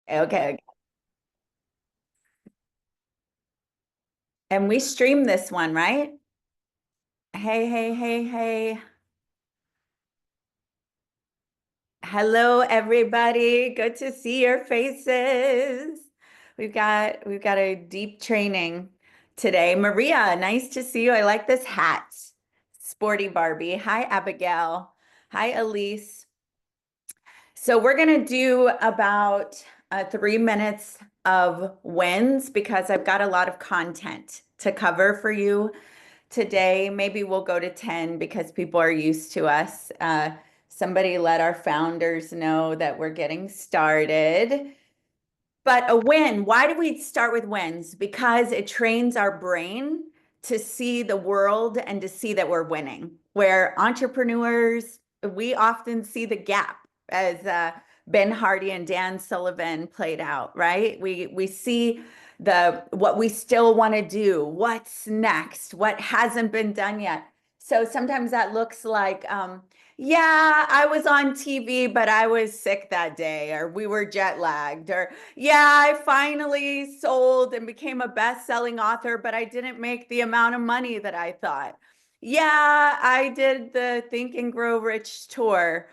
Okay. And we stream this one, right? Hey, hey, hey, hey. Hello, everybody. Good to see your faces. We've got a deep training today. Maria, nice to see you. I like this hat. Sporty Barbie. Hi, Abigail. Hi, Elise. So we're gonna do about 3 minutes of wins because I've got a lot of content to cover for you today. Maybe we'll go to 10 because people are used to us. Somebody let our founders know that we're getting started. But a win, why do we start with wins? Because it trains our brain to see the world and to see that we're winning. Where entrepreneurs, we often see the gap as Ben Hardy and Dan Sullivan played out, right? We see the what we still want to do, what's next, what hasn't been done yet. So sometimes that looks like yeah, I was on TV, but I was sick that day, or we were jet lagged, or yeah, I finally sold and became a best-selling author, but I didn't make the amount of money that I thought. Yeah, I did the Think and Grow Rich tour.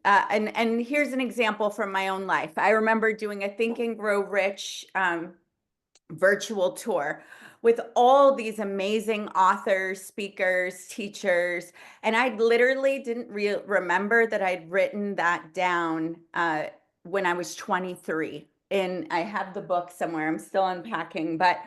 And here's an example from my own life. I remember doing a Think and Grow Rich virtual tour with all these amazing authors, speakers, teachers. And I literally didn't remember that I'd written that down when I was 23. And I have the book somewhere. I'm still unpacking, but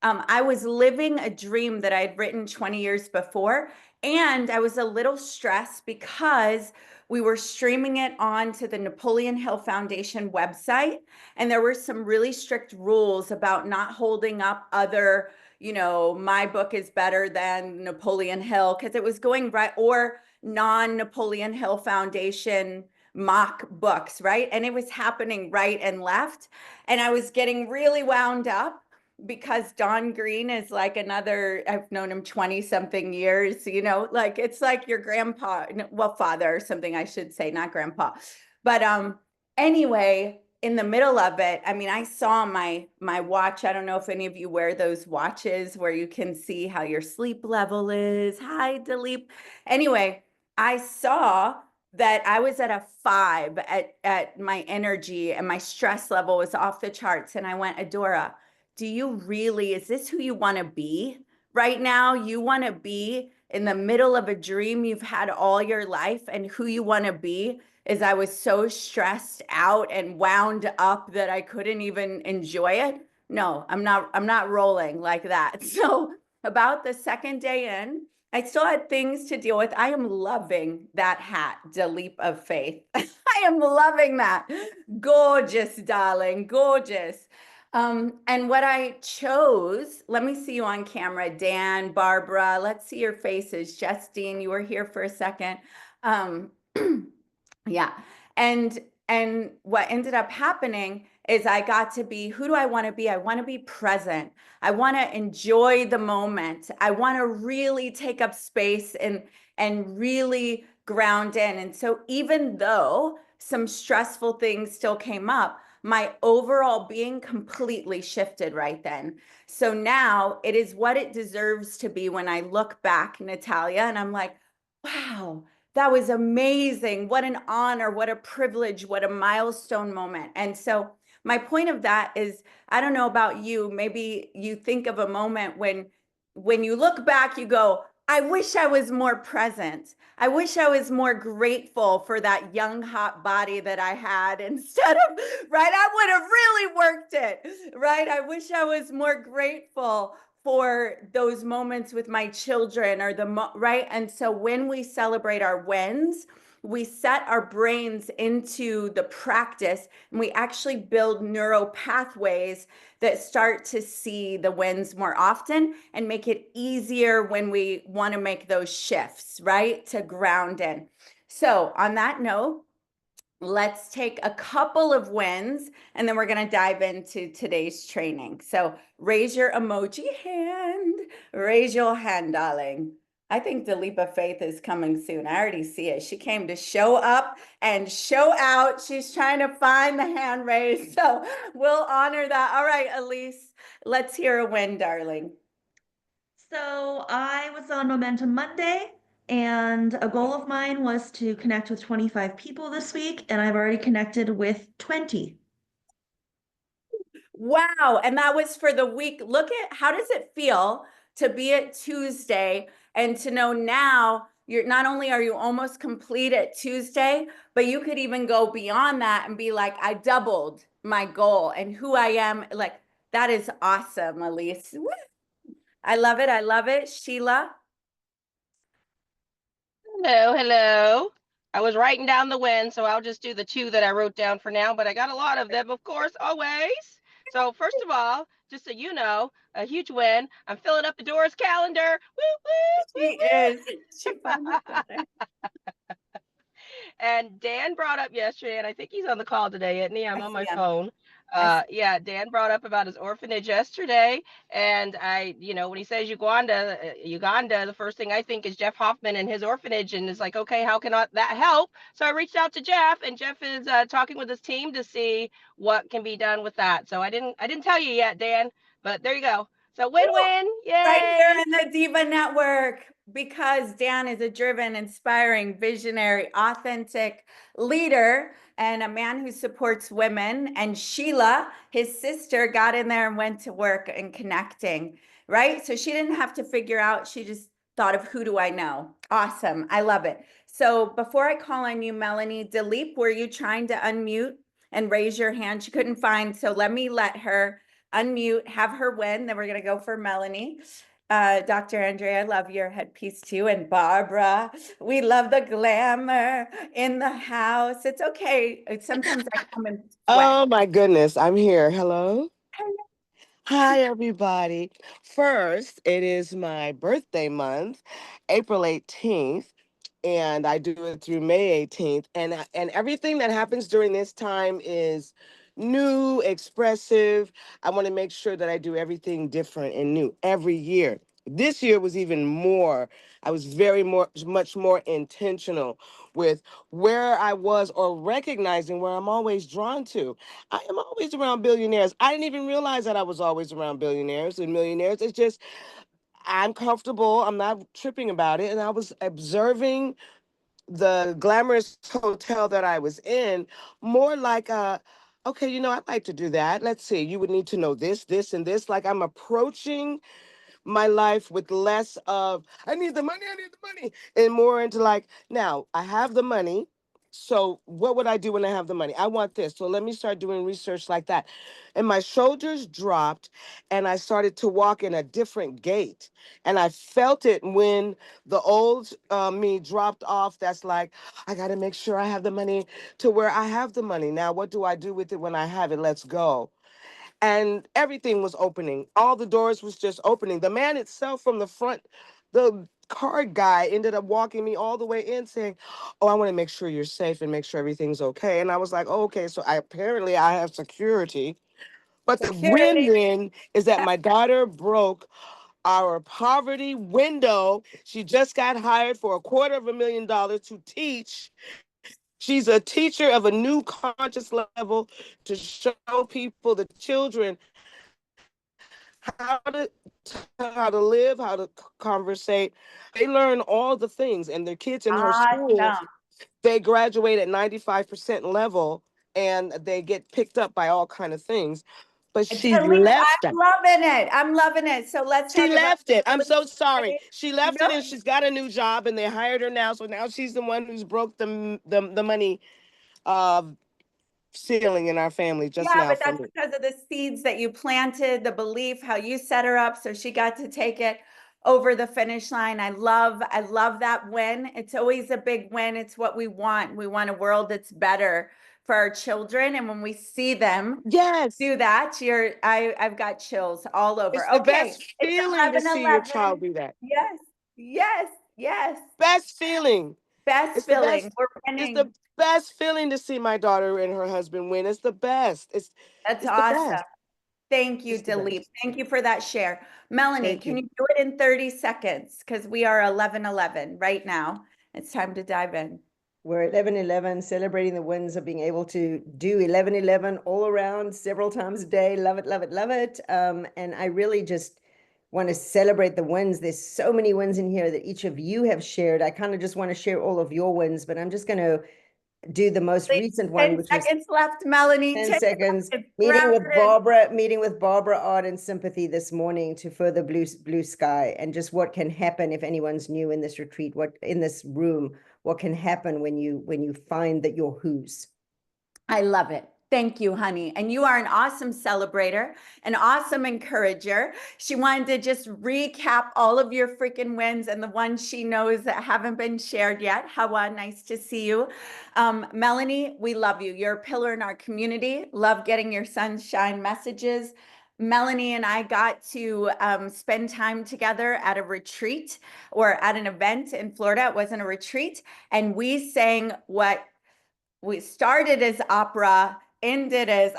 I was living a dream that I'd written 20 years before. And I was a little stressed because we were streaming it onto the Napoleon Hill Foundation website. And there were some really strict rules about not holding up other, my book is better than Napoleon Hill, because it was going right, or non-Napoleon Hill Foundation mock books, right? And it was happening right and left. And I was getting really wound up because Don Green is like another, I've known him 20 something years, like it's like your grandpa, well, father or something, I should say, not grandpa. But anyway, in the middle of it, I mean, I saw my watch. I don't know if any of you wear those watches where you can see how your sleep level is. Hi, Dilip. Anyway, I saw that I was at a 5 at my energy, and my stress level was off the charts. And I went, Adora, do you really, is this who you want to be right now? You want to be in the middle of a dream you've had all your life, and who you want to be is I was so stressed out and wound up that I couldn't even enjoy it. No, I'm not rolling like that. So about the second day in, I still had things to deal with. I am loving that hat, the leap of faith. I am loving that. Gorgeous, darling, gorgeous. And what I chose, let me see you on camera, Dan, Barbara, let's see your faces. Justine, you were here for a second. Um, yeah. And and what ended up happening is I got to be, who do I want to be? I want to be present. I want to enjoy the moment. I want to really take up space and really ground in. And so even though some stressful things still came up, my overall being completely shifted right then. So now it is what it deserves to be when I look back, Natalia, and I'm like, wow, that was amazing. What an honor, what a privilege, what a milestone moment. And so my point of that is, I don't know about you, maybe you think of a moment when you look back, you go, I wish I was more present. I wish I was more grateful for that young, hot body that I had instead of, right? I would have really worked it, right? I wish I was more grateful for those moments with my children, or right? And so when we celebrate our wins, we set our brains into the practice, and we actually build neural pathways that start to see the wins more often and make it easier when we want to make those shifts, right? To ground in. So on that note, let's take a couple of wins, and then we're going to dive into today's training. So raise your emoji hand, raise your hand, darling. I think the leap of faith is coming soon. I already see it. She came to show up and show out. She's trying to find the hand raise. So we'll honor that. All right, Elise, let's hear a win, darling. So I was on Momentum Monday, and a goal of mine was to connect with 25 people this week, and I've already connected with 20. Wow. And that was for the week. Look at how does it feel to be at Tuesday and to know now you're not only are you almost complete at Tuesday, but you could even go beyond that and be like, I doubled my goal and who I am. Like, that is awesome, Elise. Woo. I love it. I love it. Sheila. Hello, hello. I was writing down the win, so I'll just do the two that I wrote down for now, but I got a lot of them, of course, always. So, first of all, just so you know, a huge win. I'm filling up Adora's calendar. Woo, woo, She woo, is. She finally got it. And Dan brought up yesterday, and I think he's on the call today, isn't he? I'm I on see my him. phone. I see. Yeah, Dan brought up about his orphanage yesterday, and when he says Uganda, the first thing I think is Jeff Hoffman and his orphanage, and it's like, okay, how can that help? So I reached out to Jeff, and Jeff is talking with his team to see what can be done with that. So I didn't tell you yet, Dan, but there you go. So win-win, Right here yay! in the Diva Network, because Dan is a driven, inspiring, visionary, authentic leader and a man who supports women. And Sheila, his sister, got in there and went to work and connecting, right? So she didn't have to figure out, she just thought of who do I know? Awesome. I love it. So before I call on you, Melanie, Dilip, were you trying to unmute and raise your hand? She couldn't find, so let her unmute, have her win. Then we're going to go for Melanie. Dr. Andrea, I love your headpiece too. And Barbara, we love the glamour in the house. It's okay. Sometimes I come in sweat. Oh my goodness, I'm here. Hello. Hi, everybody. First, it is my birthday month, April 18th, and I do it through May 18th. And everything that happens during this time is new, expressive. I want to make sure that I do everything different and new every year. This year was even more. I was much more intentional with where I was or recognizing where I'm always drawn to. I am always around billionaires. I didn't even realize that I was always around billionaires and millionaires. It's just, I'm comfortable. I'm not tripping about it. And I was observing the glamorous hotel that I was in more like okay, I'd like to do that. Let's see. You would need to know this, this, and this. Like I'm approaching my life with less of I need the money, and more into like, now I have the money. So what would I do when I have the money? I want this. So let me start doing research like that. And my shoulders dropped and I started to walk in a different gait. And I felt it when the old me dropped off. That's like, I got to make sure I have the money to where I have the money. Now, what do I do with it when I have it? Let's go. And everything was opening. All the doors was just opening. The man itself from the front, the card guy ended up walking me all the way in saying, oh, I want to make sure you're safe and make sure everything's okay. And I was like, oh, okay. So I have security. But the Security. win-win is that my daughter broke our poverty window. She just got hired for $250,000 to teach. She's a teacher of a new conscious level to show people, the children, how to live, how to conversate. They learn all the things, and their kids in her school, Awesome. they graduate at 95% level, and they get picked up by all kind of things. But she Delete, left I'm that. loving it. I'm loving it. So let's She talk about left it. I'm real so sorry. estate. She left No, it, and she's got a new job, and they hired her now. So now she's the one who's broke the money uh, ceiling in our family just yeah, now but for that's me. because of the seeds that you planted, the belief, how you set her up so she got to take it over the finish line. I love that win. It's always a big win. It's what we want. We want a world that's better for our children. And when we see them Yes. do that, I've got chills all over. It's the Okay, best it's feeling to see your 11:11. child do that. Yes, yes, yes. Best feeling. Best It's the feeling. best. We're It's winning. the best feeling to see my daughter and her husband win. It's the best. That's It's the awesome. best. Thank you, Just the Dilip. best. Thank you for that share. Melanie, Thank can you. you do it in 30 seconds? Because we are 11:11 right now. It's time to dive in. We're 11:11, celebrating the wins of being able to do 11:11 all around several times a day. Love it, love it, love it. And I really just want to celebrate the wins. There's so many wins in here that each of you have shared. I kind of just want to share all of your wins, but I'm just going to do the most recent one, 10 which was seconds left, Melanie. 10 10 seconds. seconds. Meeting Wrap with it in. Barbara Art and Sympathy this morning to further blue sky, and just what can happen if anyone's new in this retreat, what in this room, what can happen when you find that you're whose. I love it. Thank you, honey. And you are an awesome celebrator, an awesome encourager. She wanted to just recap all of your freaking wins and the ones she knows that haven't been shared yet. Hawa, nice to see you. Melanie, we love you. You're a pillar in our community. Love getting your sunshine messages. Melanie and I got to spend time together at a retreat or at an event in Florida. It wasn't a retreat. And we sang what we started as opera, ended as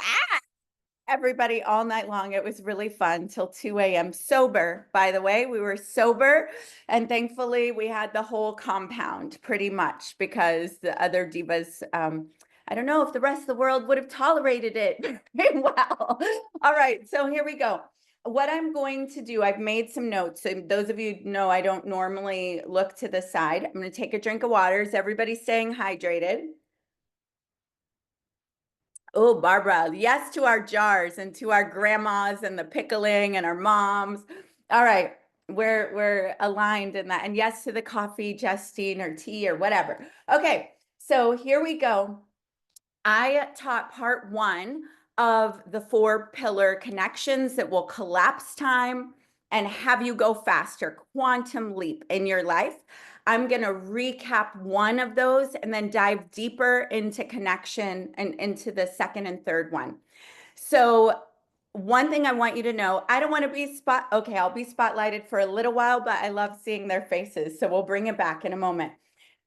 everybody all night long. It was really fun till 2 a.m. sober, by the way. We were sober, and thankfully we had the whole compound pretty much, because the other divas, I don't know if the rest of the world would have tolerated it very well. All right, so here we go. What I'm going to do, I've made some notes. So those of you know I don't normally look to the side. I'm going to take a drink of water. Is everybody staying hydrated? Oh, Barbara, yes to our jars and to our grandmas and the pickling and our moms. All right, we're aligned in that. And yes to the coffee, Justine, or tea or whatever. Okay, so here we go. I taught part 1 of the 4 pillar connections that will collapse time and have you go faster, quantum leap in your life. I'm going to recap one of those and then dive deeper into connection and into the second and third one. So one thing I want you to know, I don't want to be okay, I'll be spotlighted for a little while, but I love seeing their faces. So we'll bring it back in a moment.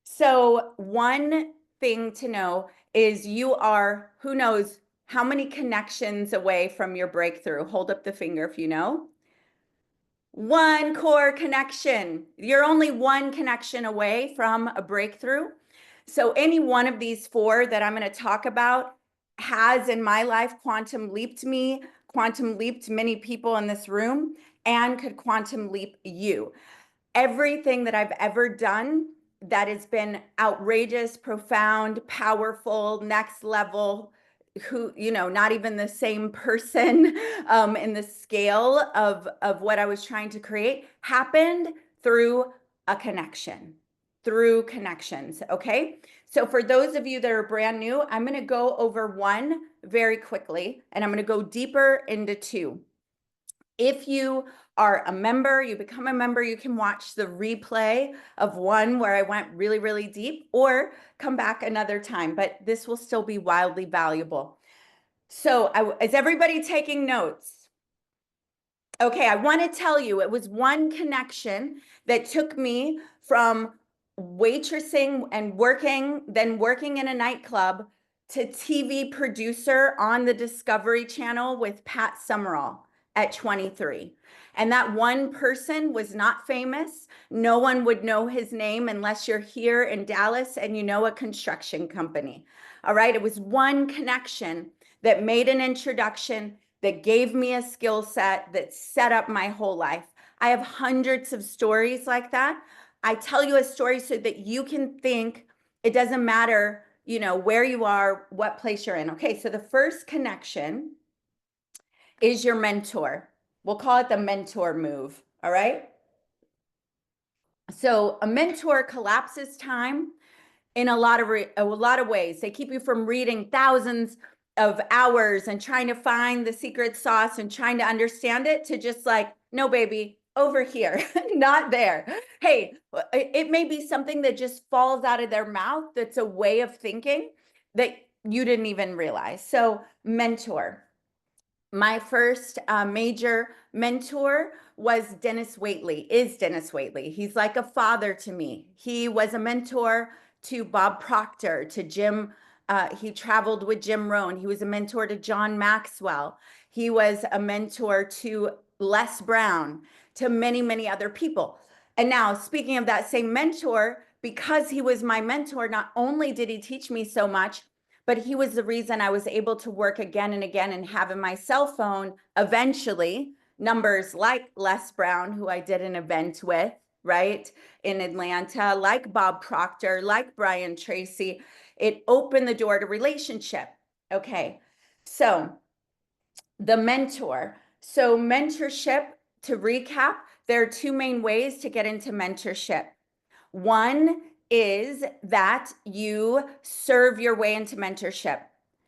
So one thing to know is you are, who knows how many connections away from your breakthrough? Hold up the finger if you know. 1 core connection. You're only 1 connection away from a breakthrough. So any one of these 4 that I'm going to talk about has in my life quantum leaped me, quantum leaped many people in this room, and could quantum leap you. Everything that I've ever done that has been outrageous, profound, powerful, next level, who, you know, not even the same person in the scale of what I was trying to create, happened through a connection, through connections. Okay. So for those of you that are brand new, I'm going to go over 1 very quickly, and I'm going to go deeper into 2. If you are a member, you become a member, you can watch the replay of 1 where I went really, really deep, or come back another time, but this will still be wildly valuable. So is everybody taking notes? Okay, I want to tell you, it was 1 connection that took me from waitressing and working, then working in a nightclub, to TV producer on the Discovery Channel with Pat Summerall at 23. And that 1 person was not famous. No one would know his name unless you're here in Dallas and you know a construction company. All right, it was 1 connection that made an introduction, that gave me a skill set, that set up my whole life. I have hundreds of stories like that. I tell you a story so that you can think it doesn't matter, you know, where you are, what place you're in. Okay, so the first connection is your mentor. We'll call it the mentor move, all right? So a mentor collapses time in a lot of ways. They keep you from reading thousands of hours and trying to find the secret sauce and trying to understand it, to just like, no, baby, over here, not there. Hey, it may be something that just falls out of their mouth that's a way of thinking that you didn't even realize. So mentor. My first major mentor was Dennis Waitley, is Dennis Waitley. He's like a father to me. He was a mentor to Bob Proctor, to Jim He traveled with Jim Rohn. He was a mentor to John Maxwell. He was a mentor to Les Brown, to many, many other people. And now, speaking of that same mentor, because he was my mentor, not only did he teach me so much, but he was the reason I was able to work again and again and have in my cell phone eventually numbers like Les Brown, who I did an event with, right, in Atlanta, like Bob Proctor, like Brian Tracy. It opened the door to relationship. Okay, so the mentor. So mentorship, to recap, there are two main ways to get into mentorship. One is that you serve your way into mentorship.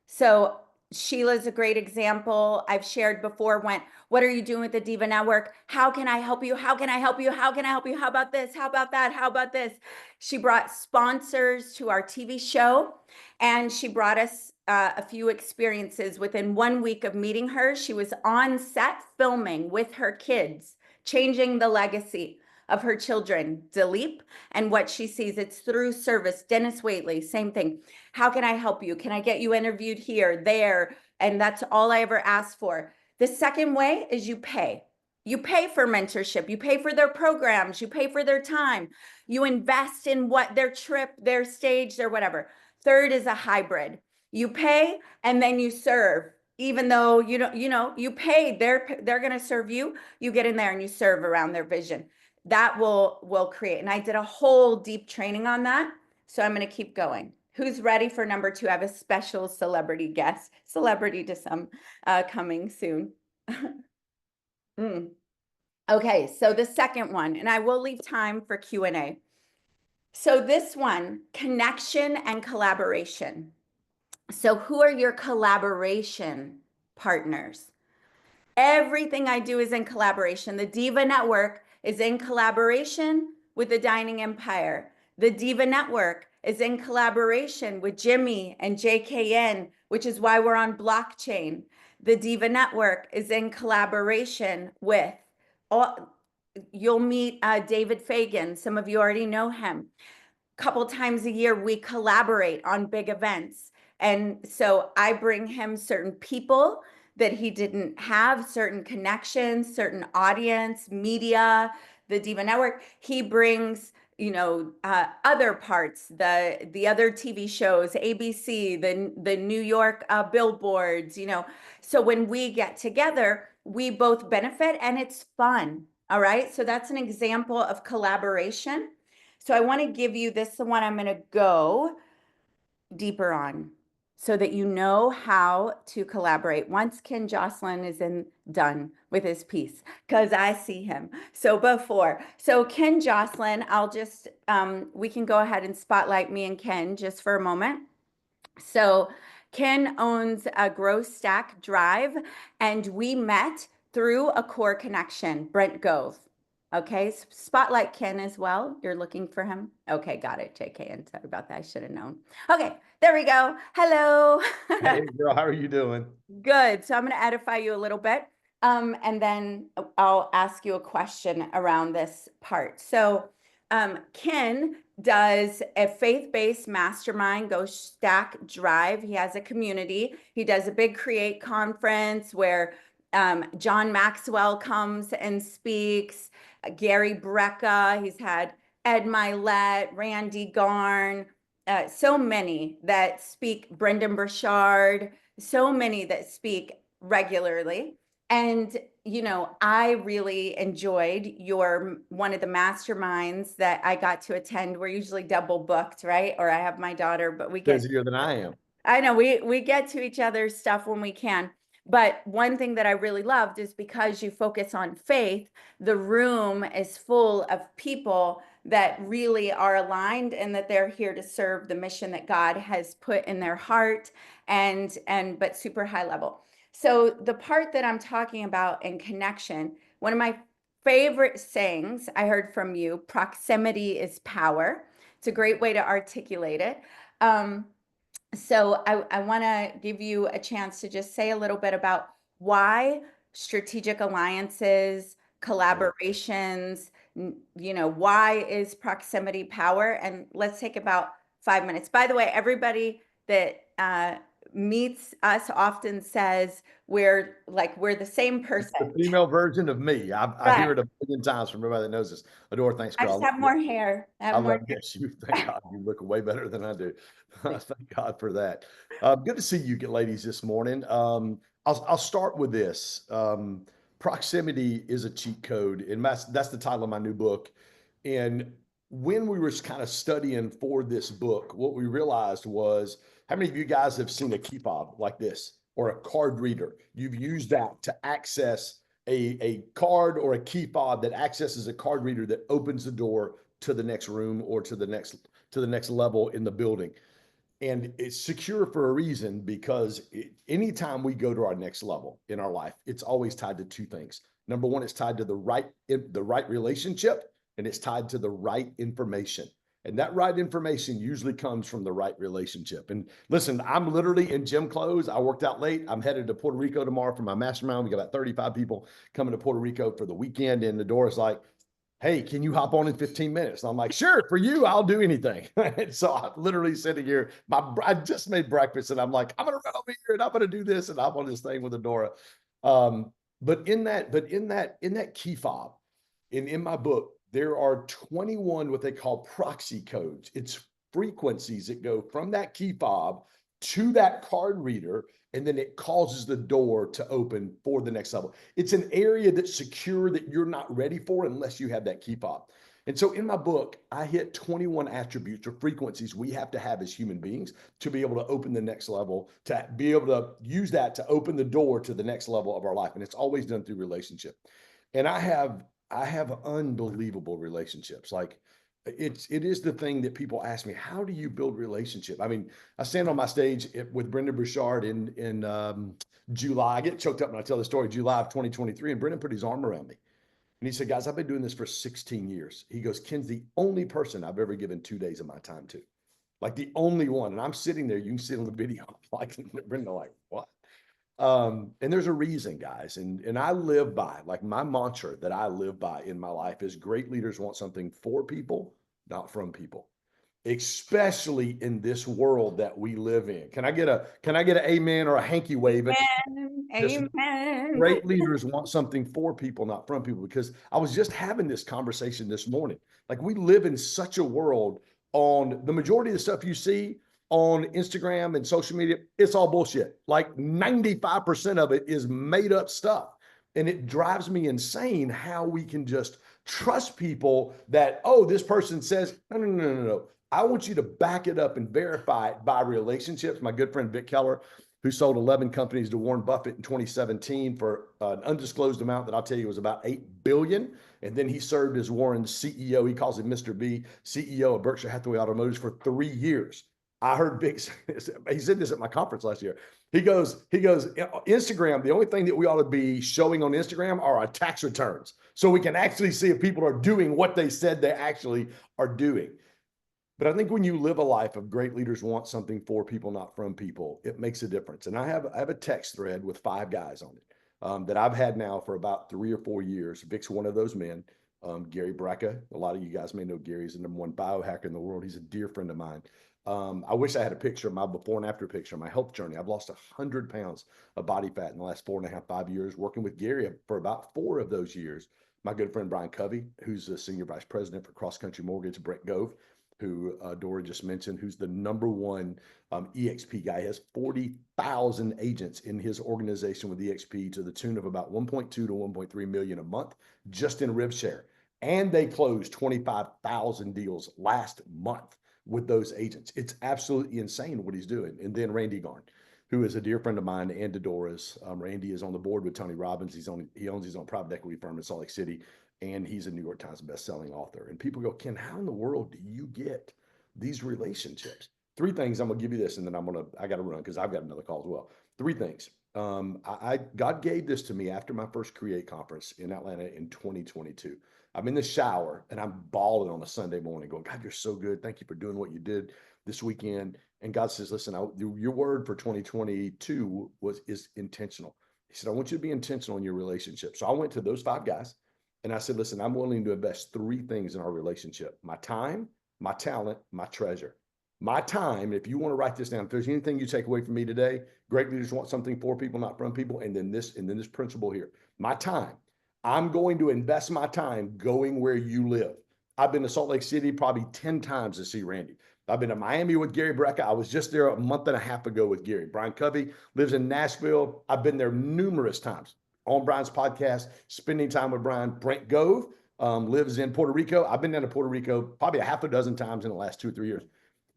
So Sheila's a great example. I've shared before. What are you doing with the DIVA Network? How can I help you? How can I help you? How can I help you? How about this? How about that? How about this? She brought sponsors to our TV show, and she brought us a few experiences. Within 1 week of meeting her, she was on set filming with her kids, changing the legacy of her children, Dilip, and what she sees. It's through service. Dennis Waitley, same thing. How can I help you? Can I get you interviewed here, there? And that's all I ever asked for. The second way is you pay. You pay for mentorship. You pay for their programs. You pay for their time. You invest in what their trip, their stage, their whatever. Third is a hybrid. You pay and then you serve. Even though you don't, you pay, they're going to serve you. You get in there and you serve around their vision. That will create. And I did a whole deep training on that. So I'm going to keep going. Who's ready for number 2? I have a special celebrity guest, celebrity to some, coming soon. Okay, so the second one, and I will leave time for Q&A. So this one, connection and collaboration. So who are your collaboration partners? Everything I do is in collaboration. The DIVA Network is in collaboration with the Dining Empire. The DIVA Network is in collaboration with Jimmy and JKN, which is why we're on blockchain. The DIVA Network is in collaboration with you'll meet David Fagan. Some of you already know him. A couple times a year, we collaborate on big events. And so I bring him certain people that he didn't have, certain connections, certain audience, media, the DIVA Network. He brings, other parts, the other TV shows, ABC, the New York billboards, So when we get together, we both benefit and it's fun. All right. So that's an example of collaboration. So I want to give you this, the one I'm going to go deeper on so that you know how to collaborate once Ken Joslin is done with his piece, because I see him. So Ken Joslin, I'll just, we can go ahead and spotlight me and Ken just for a moment. So Ken owns a Growth Stack Drive, and we met through a core connection, Brent Gove. Okay, spotlight Ken as well. You're looking for him? Okay, got it, JKN. Sorry about that. I should have known. Okay, there we go. Hello. Hey, girl, how are you doing? Good. So I'm going to edify you a little bit, and then I'll ask you a question around this part. So Ken does a faith-based mastermind, Go Stack Drive. He has a community. He does a big Create conference where John Maxwell comes and speaks, Gary Brecka. He's had Ed Milet, Randy Garn, so many that speak, Brendan Burchard, so many that speak regularly. And, I really enjoyed one of the masterminds that I got to attend. We're usually double booked, right? Or I have my daughter, but we get Busier than I am. I know we get to each other's stuff when we can. But one thing that I really loved is because you focus on faith, the room is full of people that really are aligned and that they're here to serve the mission that God has put in their heart but super high level. So the part that I'm talking about in connection, one of my favorite sayings I heard from you, proximity is power. It's a great way to articulate it. So I want to give you a chance to just say a little bit about why strategic alliances, collaborations, why is proximity power? And let's take about 5 minutes. By the way, everybody that meets us often says we're the same person. The female version of me. I hear Right. it a million times from everybody that knows this. Adora, thanks, I just girl. have more hair. I I have more love, hair. yes, you, thank God, you look way better than I do. Thank God for that. Good to see you ladies this morning. I'll start with this. Proximity is a cheat code, and that's the title of my new book. And when we were kind of studying for this book, what we realized was, how many of you guys have seen a key fob like this or a card reader? You've used that to access a card or a key fob that accesses a card reader that opens the door to the next room or to the next level in the building. And it's secure for a reason, because anytime we go to our next level in our life, it's always tied to two things. Number one, it's tied to the right relationship, and it's tied to the right information. And that right information usually comes from the right relationship. And listen, I'm literally in gym clothes. I worked out late. I'm headed to Puerto Rico tomorrow for my mastermind. We got about 35 people coming to Puerto Rico for the weekend. And Adora's like, hey, can you hop on in 15 minutes? And I'm like, sure, for you, I'll do anything. And so I'm literally sitting here. I just made breakfast, and I'm like, I'm gonna run over here and I'm gonna do this and hop on this thing with Adora. But in that key fob, in my book, there are 21 what they call proxy codes. It's frequencies that go from that key fob to that card reader, and then it causes the door to open for the next level. It's an area that's secure that you're not ready for unless you have that key fob. And so in my book, I hit 21 attributes or frequencies we have to have as human beings to be able to open the next level, to be able to use that to open the door to the next level of our life. And it's always done through relationship. And I have unbelievable relationships. Like, it is the thing that people ask me, how do you build relationship? I mean, I stand on my stage with Brendan Bouchard in July. I get choked up when I tell the story. July of 2023, and Brendan put his arm around me, and he said, guys, I've been doing this for 16 years. He goes, Ken's the only person I've ever given 2 days of my time to, like the only one. And I'm sitting there, you can see it on the video, like Brendan, like, what? And there's a reason, guys. And I live by, like, my mantra that I live by in my life is, great leaders want something for people, not from people, especially in this world that we live in. Can I get an amen or a hanky wave? Amen. Amen. Great leaders want something for people, not from people. Because I was just having this conversation this morning. Like, we live in such a world, on the majority of the stuff you see on Instagram and social media, it's all bullshit. Like 95% of it is made up stuff. And it drives me insane how we can just trust people that, oh, this person says, no. I want you to back it up and verify it by relationships. My good friend Vic Keller, who sold 11 companies to Warren Buffett in 2017 for an undisclosed amount that I'll tell you was about $8 billion. And then he served as Warren's CEO. He calls him Mr. B, CEO of Berkshire Hathaway Automotive for 3 years. I heard Vic, he said this at my conference last year. He goes, Instagram, the only thing that we ought to be showing on Instagram are our tax returns, so we can actually see if people are doing what they said they actually are doing. But I think when you live a life of great leaders want something for people, not from people, it makes a difference. And I have a text thread with 5 guys on it that I've had now for about 3 or 4 years. Vic's one of those men. Gary Bracca, a lot of you guys may know Gary. He's the #1 biohacker in the world. He's a dear friend of mine. I wish I had a picture of my before and after picture of my health journey. I've lost 100 pounds of body fat in the last 4.5, 5 years, working with Gary for about 4 of those years. My good friend Brian Covey, who's the senior vice president for Cross Country Mortgage, Brett Gove, who Dora just mentioned, who's the #1 EXP guy. He has 40,000 agents in his organization with EXP to the tune of about 1.2 to 1.3 million a month just in rib share. And they closed 25,000 deals last month with those agents. It's absolutely insane what he's doing. And then Randy Garn, who is a dear friend of mine and Adora's. Randy is on the board with Tony Robbins. He owns his own private equity firm in Salt Lake City, and he's a New York Times best-selling author. And people go, Ken, how in the world do you get these relationships? 3 things. I'm gonna give you this, and then I got to run because I've got another call as well. 3 things. God gave this to me after my first Create conference in Atlanta in 2022. I'm in the shower and I'm bawling on a Sunday morning, going, God, you're so good. Thank you for doing what you did this weekend. And God says, listen, your word for 2022 is intentional. He said, I want you to be intentional in your relationship. So I went to those 5 guys and I said, listen, I'm willing to invest 3 things in our relationship: my time, my talent, my treasure. My time, if you want to write this down, if there's anything you take away from me today, great leaders want something for people, not from people. And then this principle here, my time, I'm going to invest my time going where you live. I've been to Salt Lake City probably 10 times to see Randy. I've been to Miami with Gary Brecka. I was just there a month and a half ago with Gary. Brian Covey lives in Nashville. I've been there numerous times on Brian's podcast, spending time with Brian. Brent Gove lives in Puerto Rico. I've been down to Puerto Rico probably a half a dozen times in the last 2 or 3 years.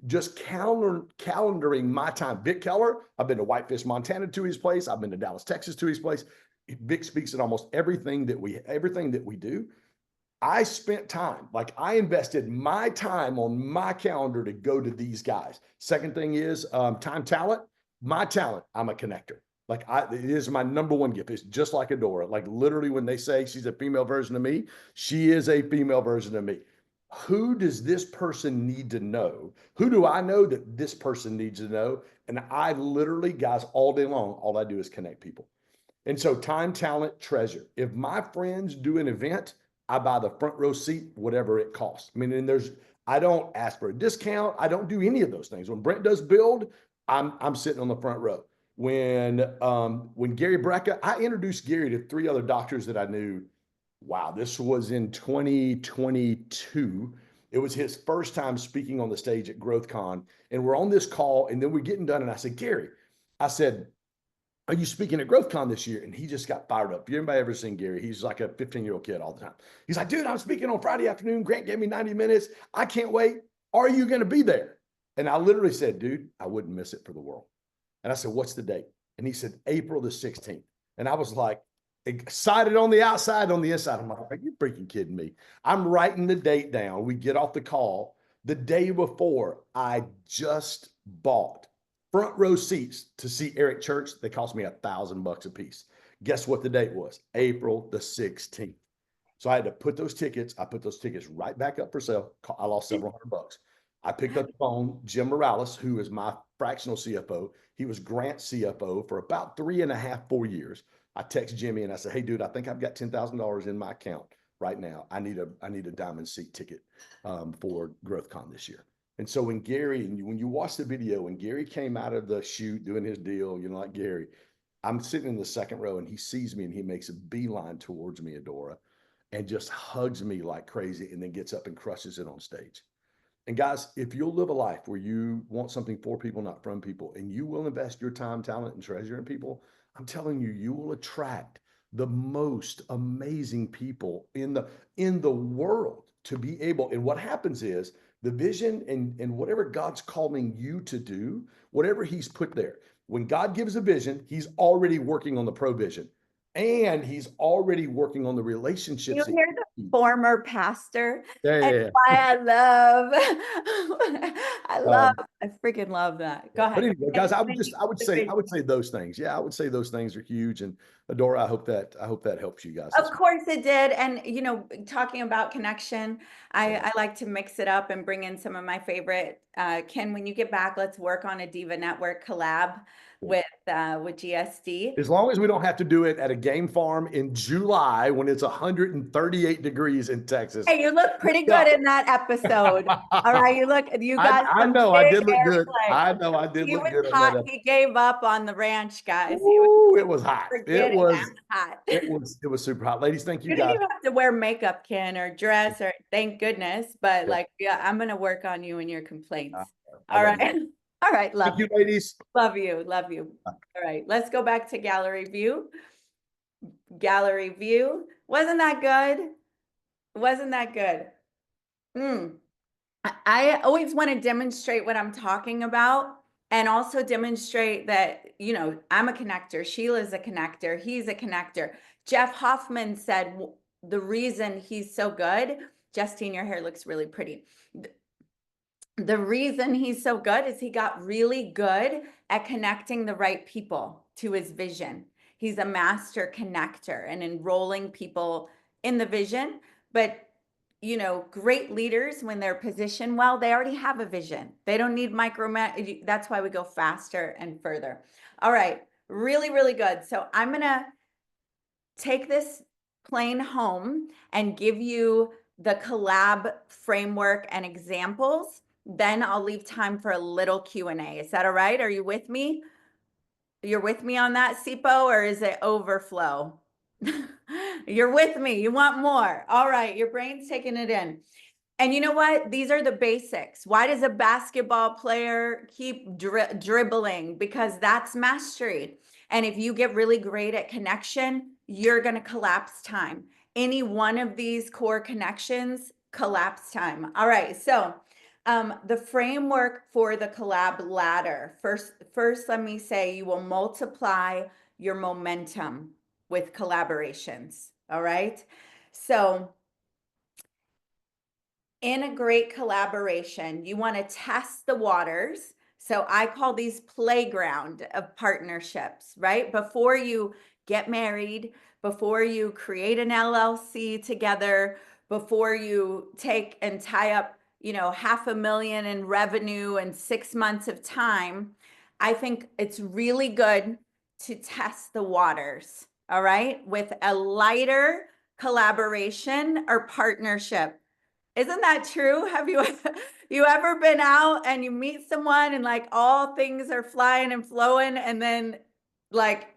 Just calendaring my time. Vic Keller, I've been to Whitefish, Montana to his place. I've been to Dallas, Texas to his place. Vic speaks at almost everything that we do. I spent time, like I invested my time on my calendar to go to these guys. Second thing is time talent. My talent, I'm a connector. Like it is my number one gift. It's just like Adora. Like literally when they say she's a female version of me, she is a female version of me. Who does this person need to know? Who do I know that this person needs to know? And I literally, guys, all day long, all I do is connect people. And so time, talent, treasure. If my friends do an event, I buy the front row seat, whatever it costs. I mean, and I don't ask for a discount. I don't do any of those things. When Brent does build, I'm sitting on the front row. When Gary Brecka, I introduced Gary to 3 other doctors that I knew. Wow, this was in 2022. It was his first time speaking on the stage at GrowthCon. And we're on this call, and then we're getting done. And I said, Gary, I said, are you speaking at GrowthCon this year? And he just got fired up. If anybody ever seen Gary, he's like a 15-year-old kid all the time. He's like, dude, I'm speaking on Friday afternoon. Grant gave me 90 minutes. I can't wait. Are you going to be there? And I literally said, dude, I wouldn't miss it for the world. And I said, what's the date? And he said, April the 16th. And I was like, excited on the outside, on the inside. I'm like, are you freaking kidding me? I'm writing the date down. We get off the call. The day before, I just bought front row seats to see Eric Church. They cost me $1,000 a piece. Guess what the date was? April the 16th. So I had to put those tickets. I put those tickets right back up for sale. I lost several $100. I picked up the phone. Jim Morales, who is my fractional CFO, he was Grant's CFO for about 3.5, 4 years. I text Jimmy and I said, hey, dude, I think I've got $10,000 in my account right now. I need a diamond seat ticket for GrowthCon this year. And so when you watch the video, when Gary came out of the shoot doing his deal, like Gary, I'm sitting in the second row and he sees me and he makes a beeline towards me, Adora, and just hugs me like crazy and then gets up and crushes it on stage. And guys, if you'll live a life where you want something for people, not from people, and you will invest your time, talent, and treasure in people, I'm telling you, you will attract the most amazing people in the world to be able. And what happens is the vision and whatever God's calling you to do, whatever he's put there, when God gives a vision, he's already working on the provision and he's already working on the relationships. You hear the former pastor? Yeah. Why I freaking love that. Go ahead. But anyway, guys, I would say those things. Yeah, I would say those things are huge. And Adora, I hope that helps you guys. Of course it did. And, talking about connection, I like to mix it up and bring in some of my favorite. Ken, when you get back, let's work on a DIVA Network collab with GSD. As long as we don't have to do it at a game farm in July when it's 138 degrees in Texas. Hey, you look pretty good in that episode. All right, you got. I know I did look good. I know I did look good. Hot. He gave up on the ranch, guys. Ooh, it was hot. It was hot. It was super hot. Ladies, thank you guys. You didn't have to wear makeup, Ken, or dress, or thank goodness. But I'm gonna work on you and your complaints. All right. All right, love you, ladies. Love you. All right, let's go back to gallery view. Gallery view. Wasn't that good? I always want to demonstrate what I'm talking about and also demonstrate that, I'm a connector. Sheila's a connector. He's a connector. Jeff Hoffman said the reason he's so good, Justine, your hair looks really pretty. The reason he's so good is he got really good at connecting the right people to his vision. He's a master connector and enrolling people in the vision. But, great leaders, when they're positioned well, they already have a vision. They don't need micromanage. That's why we go faster and further. All right. Really, really good. So I'm going to take this plane home and give you the collab framework and examples Then I'll leave time for a little Q&A. Is that all right? Are you with me? You're with me on that, Sipo, or is it overflow? You're with me. You want more. All right. Your brain's taking it in. And you know what? These are the basics. Why does a basketball player keep dribbling? Because that's mastery. And if you get really great at connection, you're going to collapse time. Any one of these core connections, collapse time. All right. So the framework for the collab ladder. First, let me say you will multiply your momentum with collaborations. All right. So in a great collaboration, you want to test the waters. So I call these playground of partnerships, right? Before you get married, before you create an LLC together, before you take and tie up, $500,000 in revenue in 6 months of time, I think it's really good to test the waters, all right, with a lighter collaboration or partnership. Isn't that true? Have you ever been out and you meet someone and like all things are flying and flowing, and then like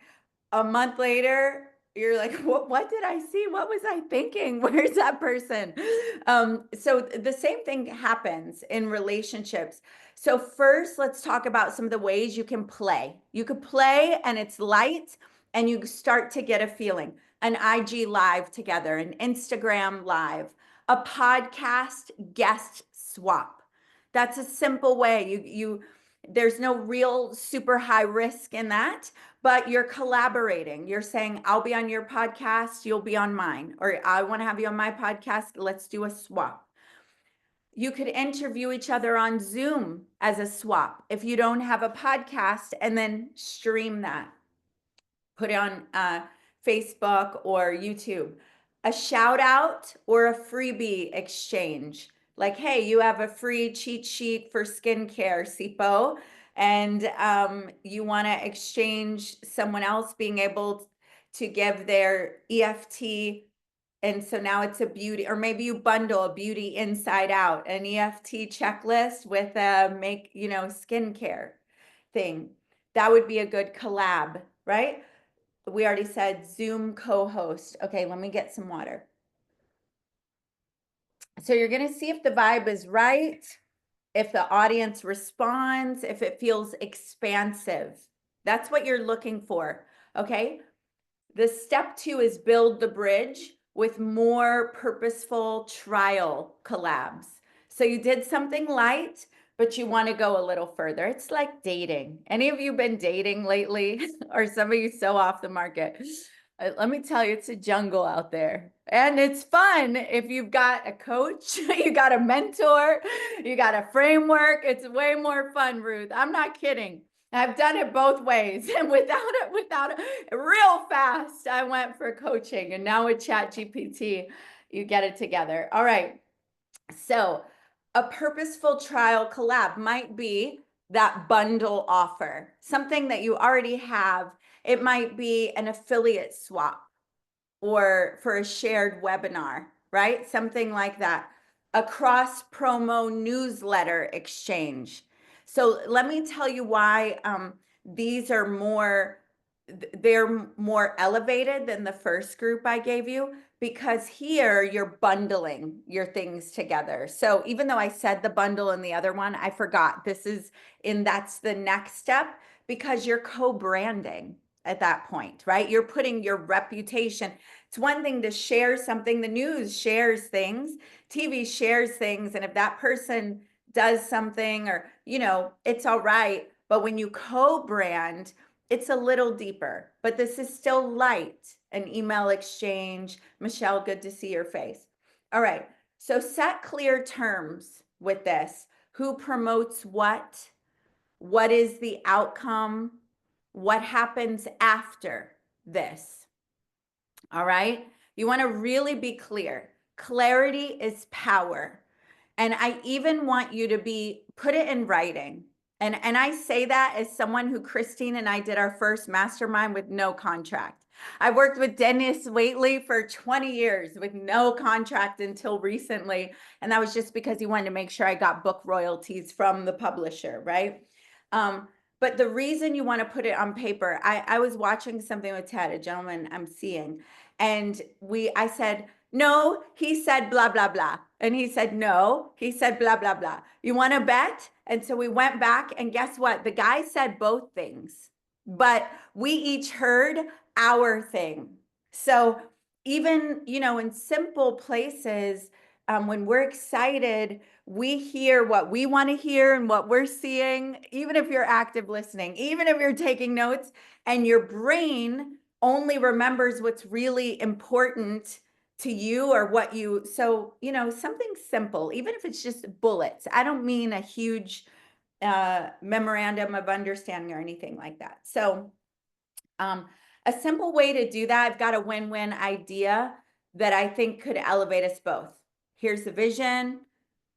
a month later you're like, what did I see? What was I thinking? Where's that person? So the same thing happens in relationships. So first, let's talk about some of the ways you can play. You could play and it's light and you start to get a feeling. An IG live together, an Instagram live, a podcast guest swap. That's a simple way. There's no real super high risk in that, but you're collaborating. You're saying, I'll be on your podcast, you'll be on mine, or I want to have you on my podcast. Let's do a swap. You could interview each other on Zoom as a swap if you don't have a podcast, and then stream that. Put it on Facebook or YouTube. A shout out or a freebie exchange. Like, hey, you have a free cheat sheet for skincare, Sipo, and you want to exchange someone else being able to give their EFT. And so now it's a beauty, or maybe you bundle a beauty inside out, an EFT checklist with a skincare thing. That would be a good collab, right? We already said Zoom co-host. Okay, let me get some water. So you're going to see if the vibe is right, if the audience responds, if it feels expansive. That's what you're looking for, okay? The step 2 is build the bridge with more purposeful trial collabs. So you did something light, but you want to go a little further. It's like dating. Any of you been dating lately? Or some of you so off the market? Let me tell you, it's a jungle out there. And it's fun if you've got a coach, you got a mentor, you got a framework. It's way more fun, Ruth. I'm not kidding. I've done it both ways, and without it, real fast, I went for coaching, and now with ChatGPT, you get it together. All right. So a purposeful trial collab might be that bundle offer, something that you already have. It might be an affiliate swap or for a shared webinar, right? Something like that. A cross promo newsletter exchange. So let me tell you why these are they're more elevated than the first group I gave you, because here you're bundling your things together. So even though I said the bundle in the other one, I forgot that's the next step, because you're co-branding at that point, right? You're putting your reputation. It's one thing to share something. The news shares things, TV shares things. And if that person does something or, it's all right. But when you co-brand, it's a little deeper, but this is still light, an email exchange. Michelle, good to see your face. All right. So set clear terms with this. Who promotes what? What is the outcome? What happens after this? All right. You want to really be clear. Clarity is power. And I even want you to put it in writing. And I say that as someone who, Christine and I did our first mastermind with no contract. I worked with Dennis Waitley for 20 years with no contract until recently. And that was just because he wanted to make sure I got book royalties from the publisher, right? But the reason you want to put it on paper, I was watching something with Ted, a gentleman I'm seeing, and I said, no, he said blah, blah, blah. And he said, no, he said blah, blah, blah. You want to bet? And so we went back, and guess what? The guy said both things, but we each heard our thing. So even, in simple places, when we're excited, we hear what we want to hear and what we're seeing, even if you're active listening, even if you're taking notes, and your brain only remembers what's really important to you or what you, so, something simple, even if it's just bullets. I don't mean a huge memorandum of understanding or anything like that. So a simple way to do that, I've got a win-win idea that I think could elevate us both. Here's the vision,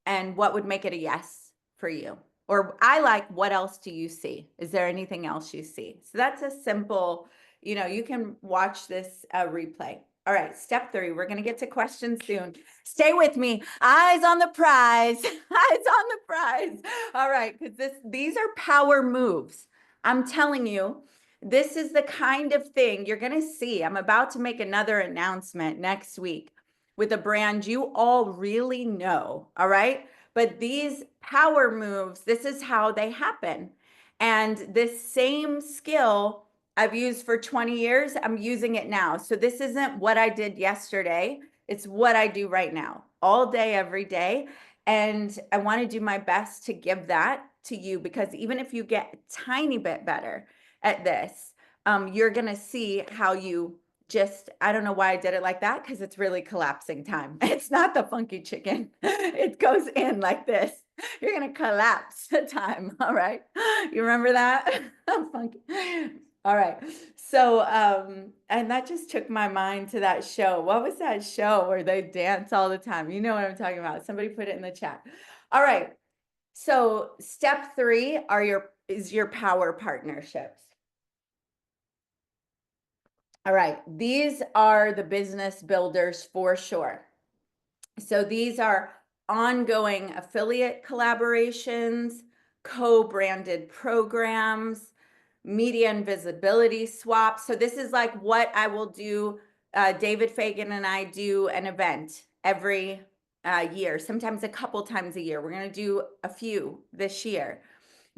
and what would make it a yes for you? Or I like, what else do you see? Is there anything else you see? So that's a simple, you can watch this replay. All right, step 3, we're going to get to questions soon. Stay with me. Eyes on the prize. Eyes on the prize. All right, because these are power moves. I'm telling you, this is the kind of thing you're going to see. I'm about to make another announcement next week with a brand you all really know, all right? But these power moves, this is how they happen. And this same skill I've used for 20 years, I'm using it now. So this isn't what I did yesterday. It's what I do right now, all day, every day. And I want to do my best to give that to you, because even if you get a tiny bit better at this, you're going to see how you just, I don't know why I did it like that, because it's really collapsing time. It's not the funky chicken. It goes in like this. You're going to collapse the time. All right. You remember that? Funky. All right. So, and that just took my mind to that show. What was that show where they dance all the time? You know what I'm talking about. Somebody put it in the chat. All right. So step 3 is your power partnerships. All right, these are the business builders for sure. So these are ongoing affiliate collaborations, co-branded programs, media and visibility swaps. So this is like what I will do. David Fagan and I do an event every year, sometimes a couple times a year. We're going to do a few this year.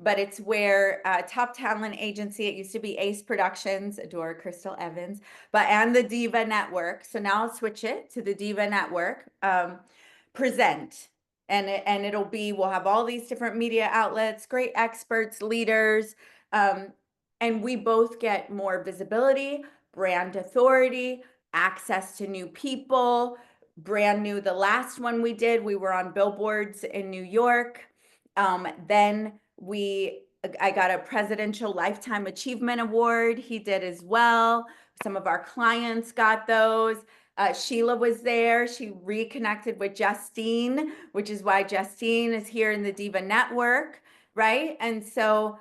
But it's where top talent agency, it used to be Ace Productions, Adora, Crystal Evans, and the DIVA Network. So now I'll switch it to the DIVA Network, present. And it'll be, we'll have all these different media outlets, great experts, leaders, and we both get more visibility, brand authority, access to new people, brand new. The last one we did, we were on billboards in New York. Then I got a Presidential Lifetime Achievement Award. He did as well. Some of our clients got those. Sheila was there. She reconnected with Justine, which is why Justine is here in the DIVA Network, right? And so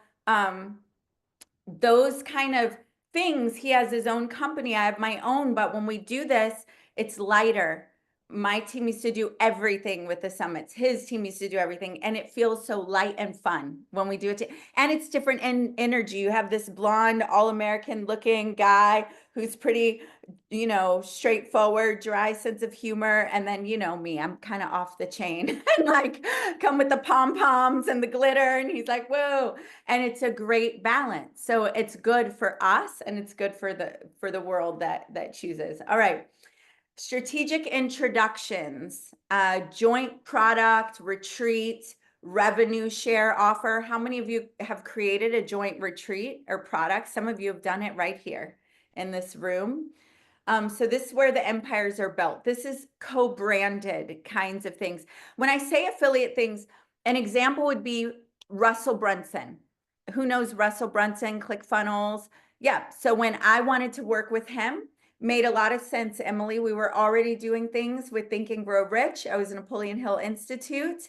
those kind of things, he has his own company, I have my own, but when we do this, it's lighter. My team used to do everything with the summits. His team used to do everything. And it feels so light and fun when we do it. And it's different in energy. You have this blonde, all-American looking guy who's pretty, straightforward, dry sense of humor. And then, me, I'm kind of off the chain and like come with the pom-poms and the glitter. And he's like, whoa. And it's a great balance. So it's good for us and it's good for the world that chooses. All right. Strategic introductions, joint product, retreat, revenue share offer. How many of you have created a joint retreat or product? Some of you have done it right here in this room. So this is where the empires are built. This is co-branded kinds of things. When I say affiliate things, an example would be Russell Brunson. Who knows Russell Brunson, ClickFunnels? Yeah, so when I wanted to work with him, made a lot of sense, Emily. We were already doing things with Think and Grow Rich. I was in Napoleon Hill Institute.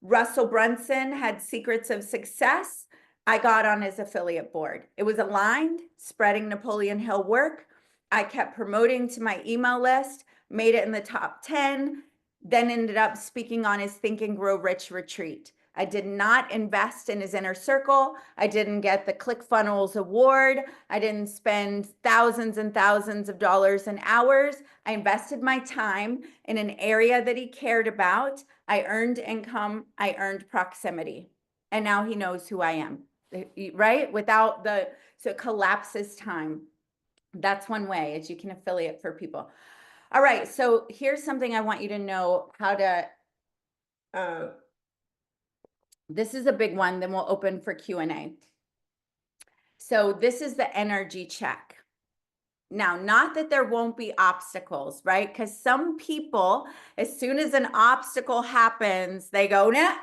Russell Brunson had Secrets of Success. I got on his affiliate board. It was aligned, spreading Napoleon Hill work. I kept promoting to my email list, made it in the top 10, then ended up speaking on his Think and Grow Rich retreat. I did not invest in his inner circle. I didn't get the ClickFunnels award. I didn't spend thousands and thousands of dollars and hours. I invested my time in an area that he cared about. I earned income. I earned proximity. And now he knows who I am, right? Without the, so it collapses time. That's one way, is you can affiliate for people. All right, so here's something I want you to know how to, this is a big one, then we'll open for Q&A. So this is the energy check. Now, not that there won't be obstacles, right? Because some people, as soon as an obstacle happens, they go, nah,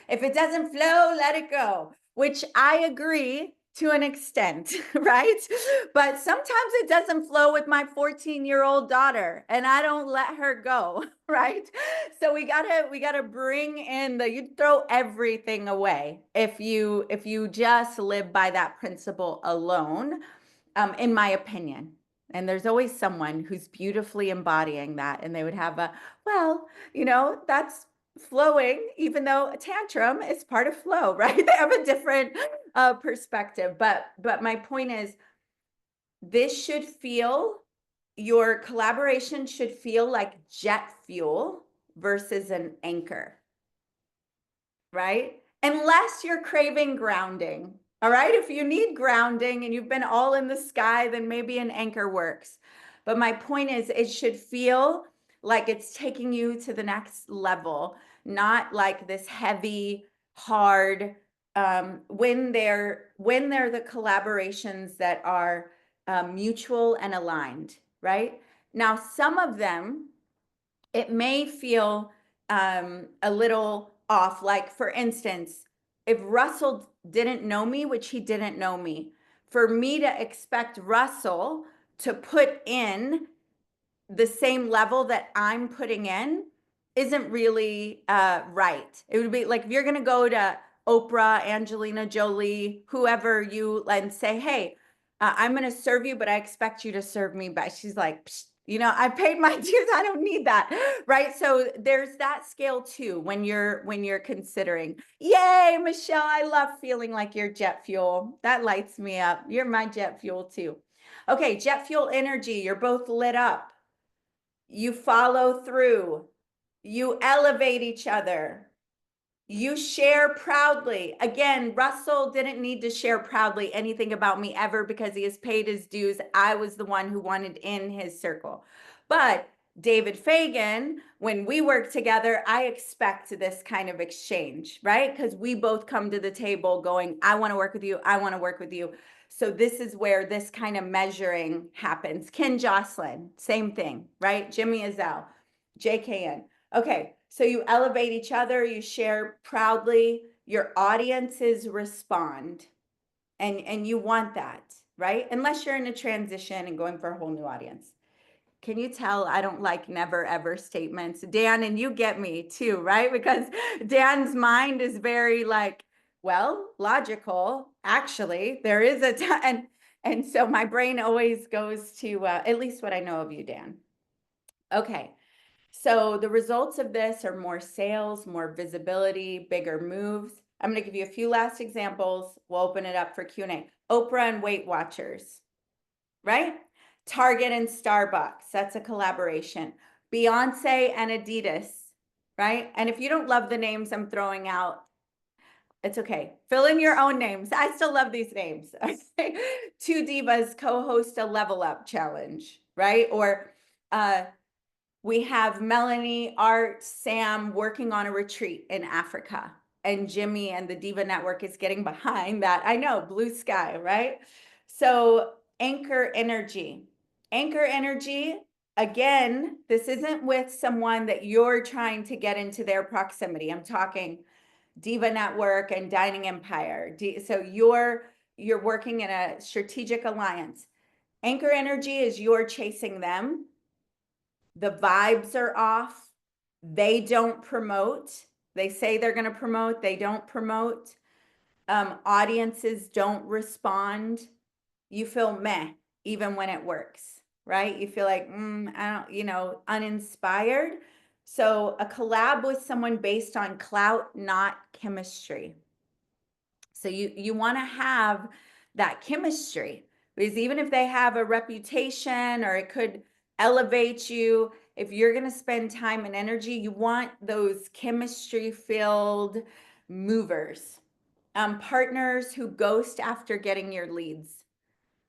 if it doesn't flow, let it go, which I agree to an extent, right? But sometimes it doesn't flow with my 14-year-old daughter and I don't let her go, right? So we gotta bring in you throw everything away if you just live by that principle alone, in my opinion. And there's always someone who's beautifully embodying that. And they would have well, that's flowing, even though a tantrum is part of flow, right? They have a different perspective. But my point is, your collaboration should feel like jet fuel versus an anchor, right? Unless you're craving grounding. All right. If you need grounding and you've been all in the sky, then maybe an anchor works. But my point is, it should feel like it's taking you to the next level, not like this heavy, hard, when they're the collaborations that are mutual and aligned, right? Now, some of them, it may feel a little off. Like, for instance, if Russell didn't know me, which he didn't know me, for me to expect Russell to put in the same level that I'm putting in isn't really right. It would be like if you're going to go to Oprah, Angelina Jolie, whoever you, and say, hey, I'm going to serve you, but I expect you to serve me back. She's like, psh, I paid my dues. I don't need that. Right. So there's that scale too, when you're considering. Yay, Michelle. I love feeling like you're jet fuel. That lights me up. You're my jet fuel too. Okay. Jet fuel energy. You're both lit up. You follow through. You elevate each other. You share proudly. Again, Russell didn't need to share proudly anything about me ever because he has paid his dues. I was the one who wanted in his circle. But David Fagan, when we work together, I expect this kind of exchange, right? Because we both come to the table going, I want to work with you. I want to work with you. So this is where this kind of measuring happens. Ken Joslin, same thing, right? Jimmy Azell, JKN. Okay, so you elevate each other, you share proudly, your audiences respond, and you want that, right? Unless you're in a transition and going for a whole new audience. Can you tell I don't like never ever statements? Dan, and you get me too, right? Because Dan's mind is very like, well, logical. Actually, there is a time. And so my brain always goes to at least what I know of you, Dan. Okay. So the results of this are more sales, more visibility, bigger moves. I'm going to give you a few last examples. We'll open it up for Q&A. Oprah and Weight Watchers, right? Target and Starbucks, that's a collaboration. Beyonce and Adidas, right? And if you don't love the names I'm throwing out, it's okay. Fill in your own names. I still love these names. Two divas co-host a level up challenge, right? Or we have Melanie, Art, Sam working on a retreat in Africa. And Jimmy and the DIVA Network is getting behind that. I know, blue sky, right? So anchor energy. Anchor energy, again, this isn't with someone that you're trying to get into their proximity. I'm talking DIVA Network and Dining Empire. So you're working in a strategic alliance. Anchor energy is you're chasing them. The vibes are off. They don't promote. They say they're going to promote. They don't promote. Audiences don't respond. You feel meh, even when it works. right? You feel like, I don't, uninspired. So a collab with someone based on clout, not chemistry. So you want to have that chemistry, because even if they have a reputation or it could elevate you, if you're going to spend time and energy, you want those chemistry filled movers, partners who ghost after getting your leads.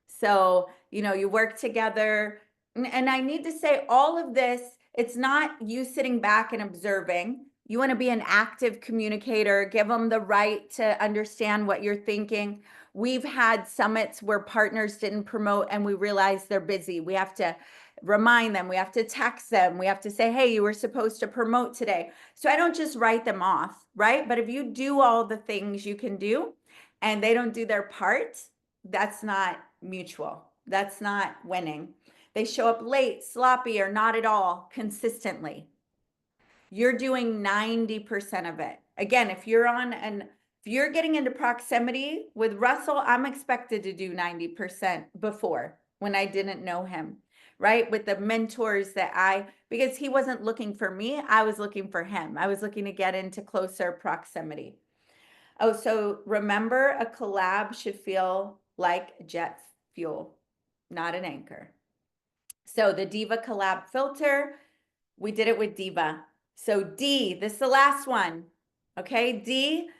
So, you work together. And I need to say, all of this, it's not you sitting back and observing. You want to be an active communicator, give them the right to understand what you're thinking. We've had summits where partners didn't promote and we realized they're busy. We have to remind them, we have to text them, we have to say, hey, you were supposed to promote today. So I don't just write them off, right? But if you do all the things you can do and they don't do their part, that's not mutual. That's not winning. They show up late, sloppy, or not at all consistently. You're doing 90% of it. Again, if you're getting into proximity with Russell, I'm expected to do 90% before, when I didn't know him, right? With the mentors because he wasn't looking for me, I was looking for him. I was looking to get into closer proximity. Oh, so remember, a collab should feel like jet fuel, not an anchor. So the Diva collab filter, we did it with Diva. So D, this is the last one. Okay, D,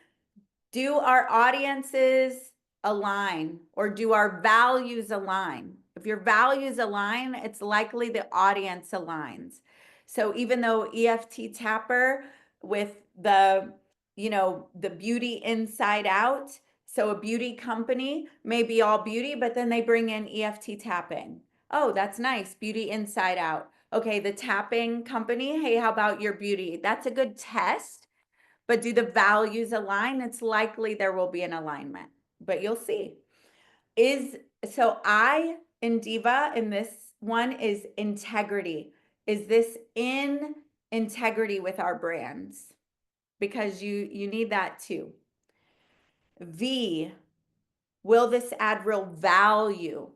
do our audiences align, or do our values align? If your values align, it's likely the audience aligns. So even though EFT Tapper with the beauty inside out, so a beauty company may be all beauty, but then they bring in EFT tapping. Oh, that's nice. Beauty inside out. Okay, the tapping company, hey, how about your beauty? That's a good test. But do the values align? It's likely there will be an alignment, but you'll see. I in Diva, in this one, is integrity. Is this in integrity with our brands? Because you need that too. V, will this add real value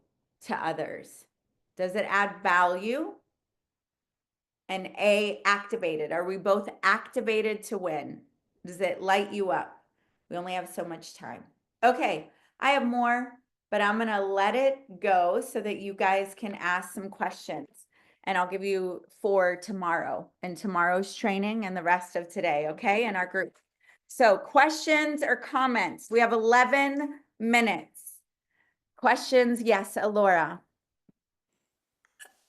to others? Does it add value? And A, activated. Are we both activated to win? Does it light you up? We only have so much time. Okay, I have more, but I'm going to let it go so that you guys can ask some questions. And I'll give you 4 tomorrow and tomorrow's training and the rest of today, okay, in our group. So questions or comments? We have 11 minutes. Questions? Yes, Alora.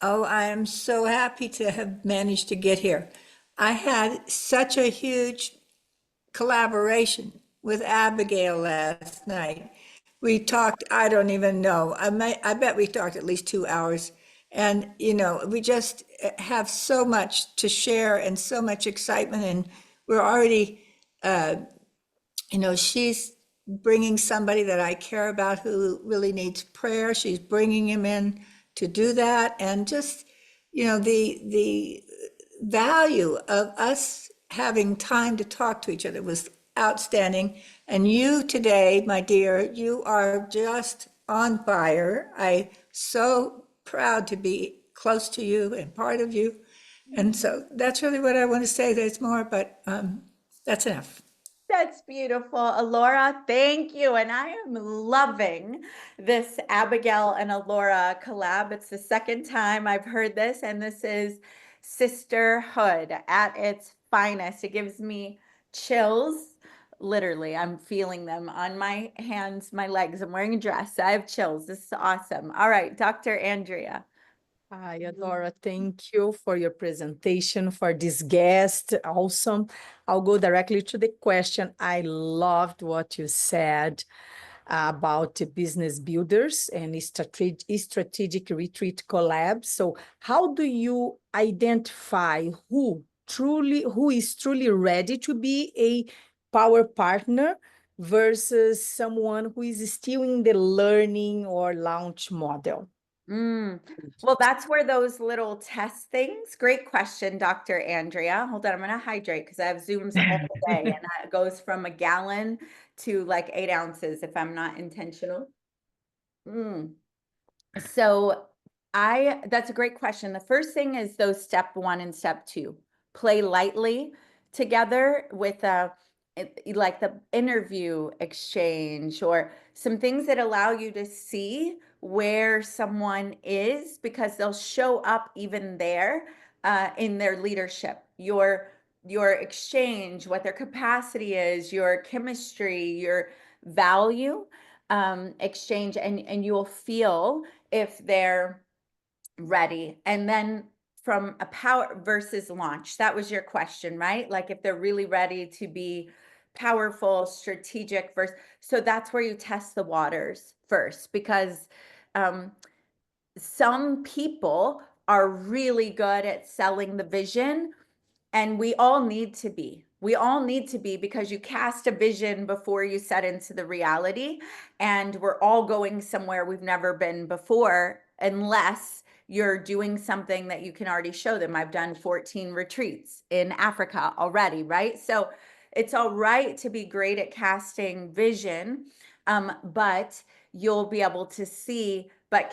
Oh, I am so happy to have managed to get here. I had such a huge collaboration with Abigail last night. We talked, I don't even know, I bet we talked at least 2 hours. And, we just have so much to share and so much excitement. And we're already, she's bringing somebody that I care about who really needs prayer. She's bringing him in to do that. And just, the value of us having time to talk to each other was outstanding. And you today, my dear, you are just on fire. I'm so proud to be close to you and part of you. And so that's really what I want to say. There's more, but that's enough. That's beautiful, Alora. Thank you. And I am loving this Abigail and Alora collab. It's the second time I've heard this, and this is sisterhood at its finest. It gives me chills. Literally, I'm feeling them on my hands, my legs. I'm wearing a dress. I have chills. This is awesome. All right, Dr. Andrea. Hi, Adora. Thank you for your presentation, for this guest. Awesome. I'll go directly to the question. I loved what you said about the business builders and strategic retreat collabs. So how do you identify who is truly ready to be a power partner versus someone who is still in the learning or launch model? Well, that's where those little test things. Great question, Dr. Andrea. Hold on, I'm going to hydrate because I have Zooms all day, and that goes from a gallon to like 8 ounces if I'm not intentional. So That's a great question. The first thing is those step 1 and step 2. Play lightly together with like the interview exchange or some things that allow you to see where someone is, because they'll show up even there in their leadership. Your exchange, what their capacity is, your chemistry, your value exchange, and you'll feel if they're ready. And then from a power versus launch, that was your question, right? Like if they're really ready to be powerful, strategic versus, so that's where you test the waters first, because some people are really good at selling the vision, and we all need to be. We all need to be, because you cast a vision before you set into the reality. And we're all going somewhere we've never been before, unless you're doing something that you can already show them. I've done 14 retreats in Africa already, right? So it's all right to be great at casting vision, but you'll be able to see, but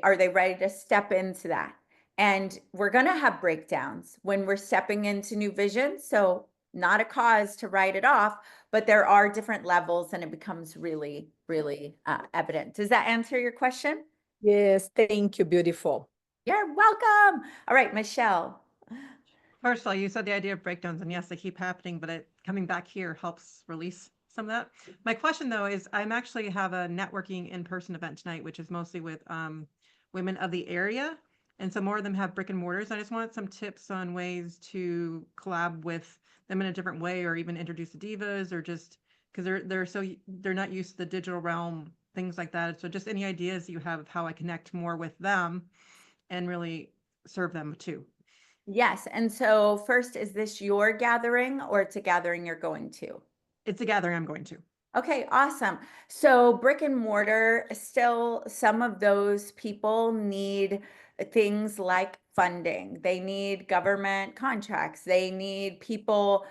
are they ready to step into that? And we're going to have breakdowns when we're stepping into new vision. So not a cause to write it off, but there are different levels and it becomes really, really evident. Does that answer your question? Yes, thank you, beautiful. You're welcome. All right, Michelle. First of all, you said the idea of breakdowns, and yes, they keep happening, but coming back here helps release some of that. My question though is, I'm actually have a networking in-person event tonight, which is mostly with women of the area. And so more of them have brick and mortars. I just wanted some tips on ways to collab with them in a different way, or even introduce the divas, or just because they're not used to the digital realm, things like that. So just any ideas you have of how I connect more with them and really serve them too. Yes. And so first, is this your gathering or it's a gathering you're going to? It's a gathering I'm going to. Okay, awesome. So brick and mortar, still some of those people need things like funding. They need government contracts. They need people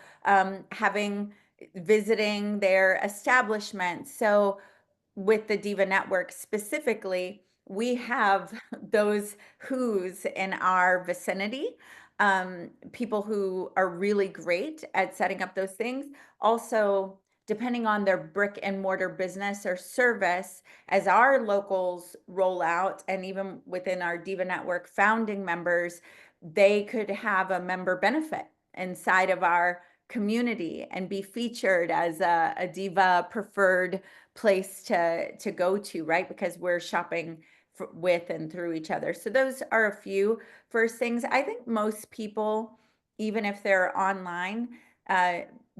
visiting their establishment. So with the DIVA Network specifically, we have those who's in our vicinity, people who are really great at setting up those things. Also, depending on their brick and mortar business or service, as our locals roll out, and even within our DIVA Network founding members, they could have a member benefit inside of our community and be featured as a DIVA preferred place to go to, right? Because we're shopping with and through each other. So those are a few first things. I think most people, even if they're online,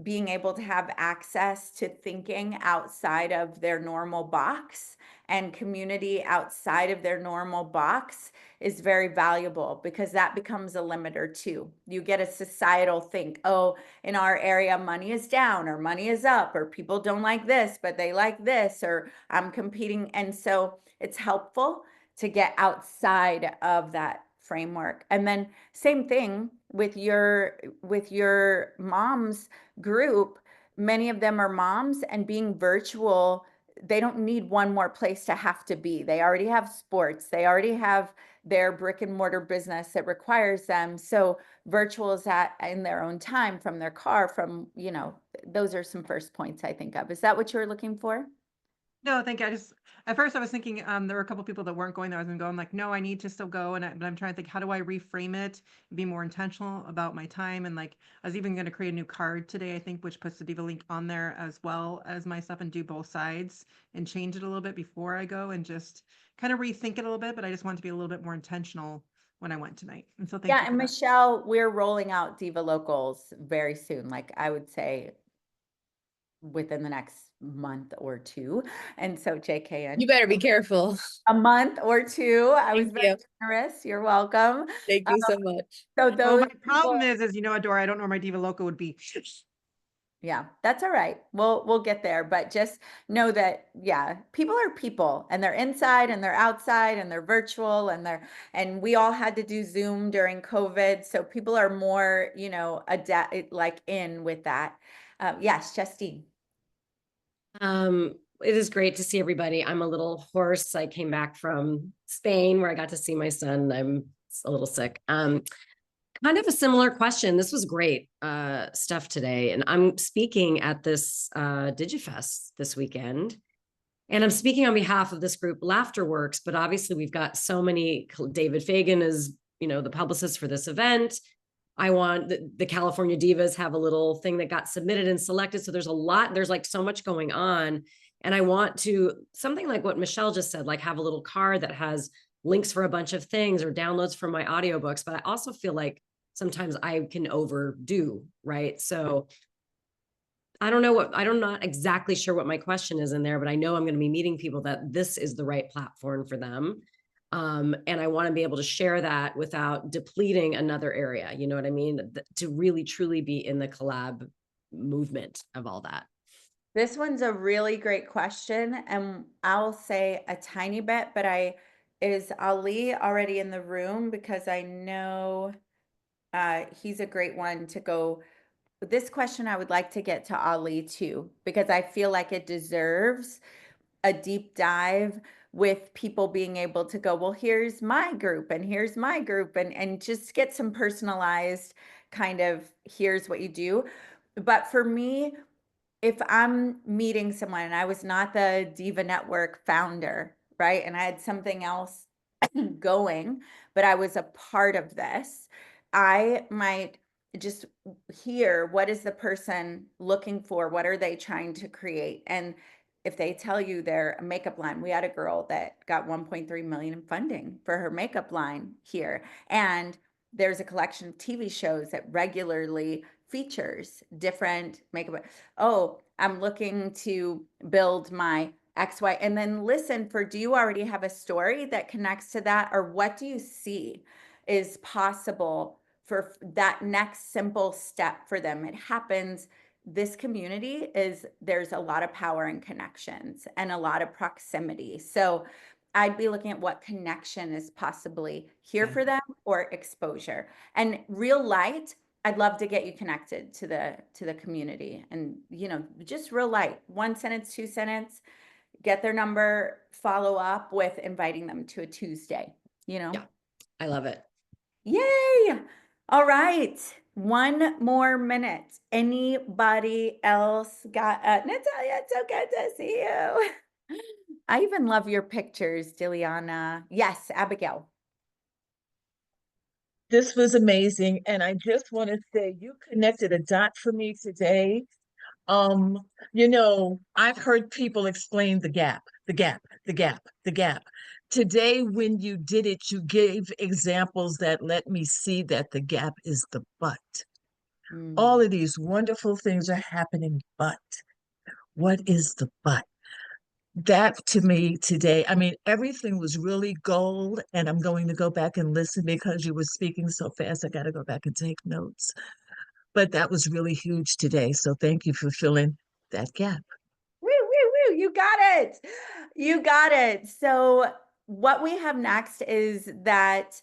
being able to have access to thinking outside of their normal box and community outside of their normal box is very valuable, because that becomes a limiter too. You get a societal think, oh, in our area, money is down or money is up, or people don't like this, but they like this, or I'm competing. And so it's helpful to get outside of that framework. And then same thing with your mom's group. Many of them are moms, and being virtual, they don't need one more place to have to be. They already have sports. They already have their brick and mortar business that requires them. So virtual is in their own time, from their car, from, those are some first points I think of. Is that what you were looking for? No, thank you. At first I was thinking, there were a couple people that weren't going there. I was gonna go. I'm like, no, I need to still go. But I'm trying to think, how do I reframe it and be more intentional about my time? And like, I was even going to create a new card today, I think, which puts the Diva link on there as well as my stuff, and do both sides and change it a little bit before I go, and just kind of rethink it a little bit. But I just want to be a little bit more intentional when I went tonight. And so thank you Yeah, for and that. Michelle, we're rolling out Diva Locals very soon. Like I would say within the next month or two. And so JKN. You better be careful. A month or two. I was Thank very you. generous. You're welcome. Thank you so much. So Well, those my problem people, is, Adora, I don't know where my Diva Loco would be. yeah, that's all right. We'll get there, but just know that, yeah, people are people, and they're inside and they're outside and they're virtual, and we all had to do Zoom during COVID. So people are more, like in with that. Yes, Justine. It is great to see everybody. I'm a little hoarse. I came back from Spain where I got to see my son. I'm a little sick. Kind of a similar question. This was great stuff today. And I'm speaking at this DigiFest this weekend. And I'm speaking on behalf of this group, Laughterworks, but obviously we've got so many. David Fagan is, the publicist for this event. I want the California Divas have a little thing that got submitted and selected. So there's like so much going on. And I want to, something like what Michelle just said, like have a little card that has links for a bunch of things or downloads from my audiobooks. But I also feel like sometimes I can overdo, right? So I'm not exactly sure what my question is in there, but I know I'm going to be meeting people that this is the right platform for them. And I want to be able to share that without depleting another area. You know what I mean? To really, truly be in the collab movement of all that. This one's a really great question. And I'll say a tiny bit, but is Ali already in the room? Because I know he's a great one to go. This question I would like to get to Ali too, because I feel like it deserves a deep dive with people being able to go, well, here's my group and here's my group, and just get some personalized kind of, here's what you do. But for me, if I'm meeting someone and I was not the DIVA Network founder, right, and I had something else going, but I was a part of this, I might just hear, what is the person looking for? What are they trying to create? And if they tell you they're a makeup line, we had a girl that got 1.3 million in funding for her makeup line here. And there's a collection of TV shows that regularly features different makeup. Oh, I'm looking to build my XY, and then listen for, do you already have a story that connects to that? Or what do you see is possible for that next simple step for them? It happens. This community there's a lot of power in connections and a lot of proximity. So I'd be looking at what connection is possibly here for them, or exposure. And real light, I'd love to get you connected to the community, and just real light, 1 sentence, 2 sentence, get their number, follow up with inviting them to a Tuesday, Yeah, I love it. Yay. All right. 1 more minute. Anybody else got Natalia, it's so good to see you. I even love your pictures, Diliana. Yes, Abigail. This was amazing. And I just want to say you connected a dot for me today. I've heard people explain the gap, the gap, the gap, the gap. Today, when you did it, you gave examples that let me see that the gap is the but. All of these wonderful things are happening, but what is the but? That to me today, I mean, everything was really gold, and I'm going to go back and listen because you were speaking so fast. I got to go back and take notes. But that was really huge today. So thank you for filling that gap. Woo, woo, woo. You got it. You got it. So what we have next is that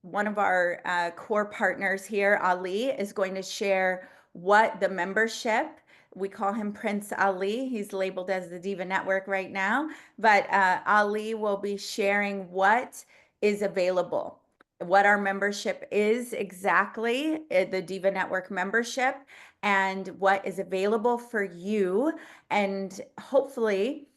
one of our core partners here, Ali, is going to share what the membership, we call him Prince Ali. He's labeled as the Diva Network right now, but Ali will be sharing what is available, what our membership is exactly, the Diva Network membership, and what is available for you. And hopefully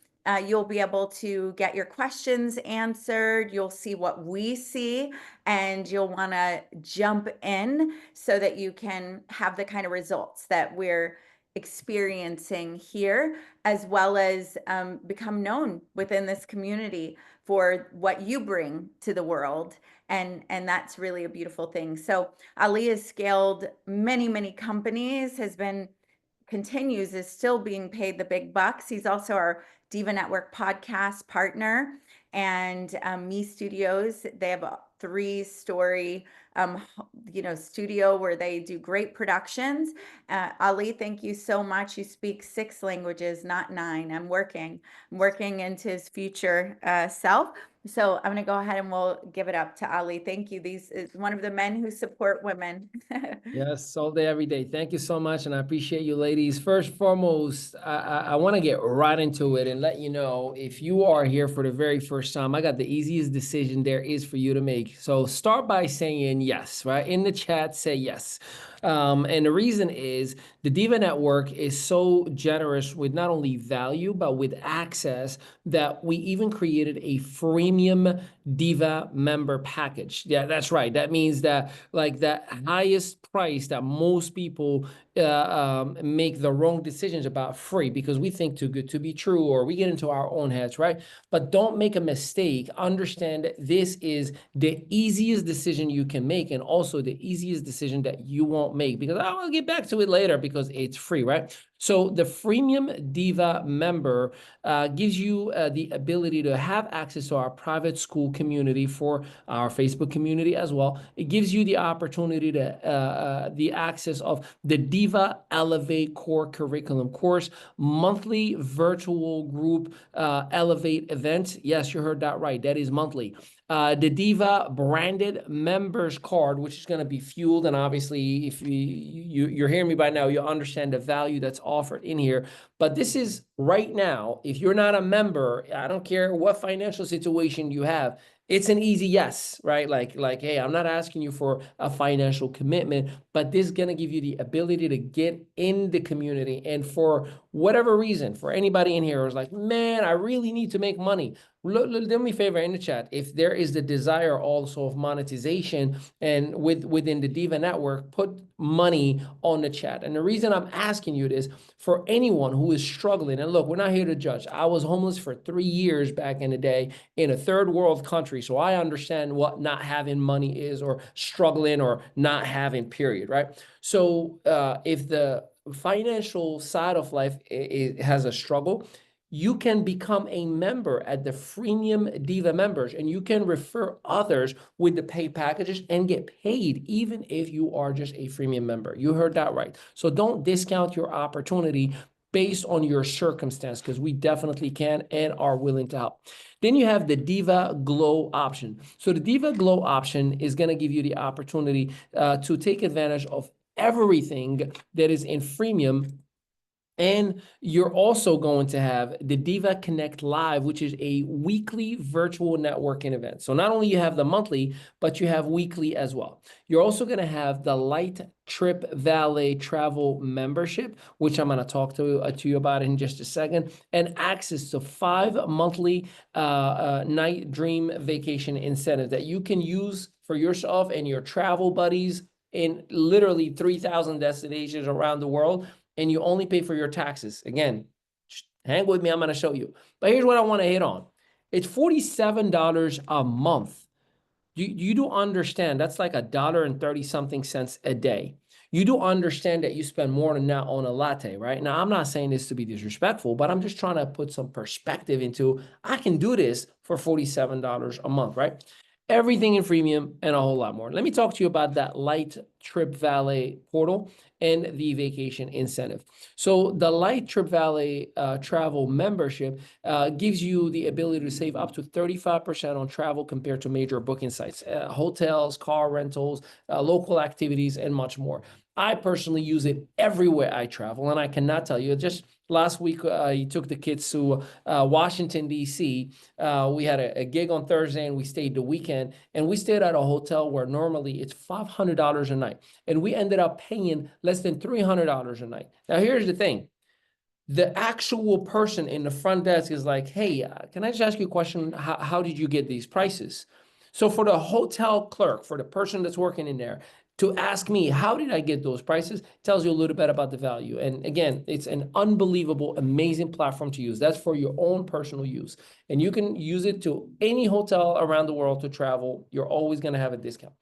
you'll be able to get your questions answered. You'll see what we see, and you'll want to jump in so that you can have the kind of results that we're experiencing here, as well as become known within this community for what you bring to the world. And that's really a beautiful thing. So Ali has scaled many companies, continues, is still being paid the big bucks. He's also our Diva Network podcast partner, and Me Studios. They have a 3-story studio where they do great productions. Ali, thank you so much. You speak 6 languages, not 9. I'm working into his future self. So I'm going to go ahead and we'll give it up to Ali. Thank you. These is one of the men who support women. Yes, all day, every day. Thank you so much, and I appreciate you, ladies. First, foremost, I want to get right into it and let you know, if you are here for the very first time, I got the easiest decision there is for you to make. So start by saying yes, right? In the chat, say yes. And the reason is the DIVA Network is so generous with not only value, but with access, that we even created a freemium DIVA member package. Yeah, that's right. That means that like the highest price that most people make the wrong decisions about free because we think too good to be true, or we get into our own heads, right? But don't make a mistake. Understand that this is the easiest decision you can make, and also the easiest decision that you won't make, because I will get back to it later because it's free, right? So the freemium DIVA member gives you the ability to have access to our private school community, for our Facebook community as well. It gives you the opportunity to the access of the DIVA Elevate Core Curriculum course, monthly virtual group Elevate events. Yes, you heard that right. That is monthly. The DIVA branded members card, which is going to be fueled. And obviously, if you're hearing me by now, you understand the value that's offered in here. But this is right now, if you're not a member, I don't care what financial situation you have, it's an easy yes, right? Like, hey, I'm not asking you for a financial commitment, but this is going to give you the ability to get in the community. And for whatever reason, for anybody in here who's like, man, I really need to make money, do me a favor in the chat. If there is the desire also of monetization and within the DIVA Network, put money on the chat. And the reason I'm asking you this, for anyone who is struggling, and look, we're not here to judge. I was homeless for 3 years back in the day in a third world country, so I understand what not having money is, or struggling, or not having, period, right? So if the financial side of life has a struggle, you can become a member at the freemium DIVA members, and you can refer others with the pay packages and get paid even if you are just a freemium member. You heard that right. So don't discount your opportunity based on your circumstance, because we definitely can and are willing to help. Then you have the DIVA Glow option. So the DIVA Glow option is going to give you the opportunity to take advantage of everything that is in freemium. And you're also going to have the DIVA Connect Live, which is a weekly virtual networking event. So not only you have the monthly, but you have weekly as well. You're also going to have the Light Trip Valet Travel membership, which I'm going to talk to you about in just a second, and access to 5 monthly night dream vacation incentives that you can use for yourself and your travel buddies in literally 3,000 destinations around the world. And you only pay for your taxes. Again, just hang with me, I'm going to show you. But here's what I want to hit on. It's $47 a month. You do understand that's like $1.30-something a day. You do understand that you spend more than that on a latte, right? Now, I'm not saying this to be disrespectful, but I'm just trying to put some perspective into, I can do this for $47 a month, right? Everything in freemium and a whole lot more. Let me talk to you about that Light Trip Valet portal and the vacation incentive. So the Light Trip Valet travel membership gives you the ability to save up to 35% on travel compared to major booking sites, hotels, car rentals, local activities, and much more. I personally use it everywhere I travel, and I cannot tell you, just last week, you took the kids to Washington, D.C. We had a gig on Thursday, and we stayed the weekend, and we stayed at a hotel where normally it's $500 a night, and we ended up paying less than $300 a night. Now, here's the thing. The actual person in the front desk is like, hey, can I just ask you a question? How did you get these prices? So for the hotel clerk, for the person that's working in there, to ask me, how did I get those prices, tells you a little bit about the value. And again, it's an unbelievable, amazing platform to use. That's for your own personal use. And you can use it to any hotel around the world to travel. You're always going to have a discount.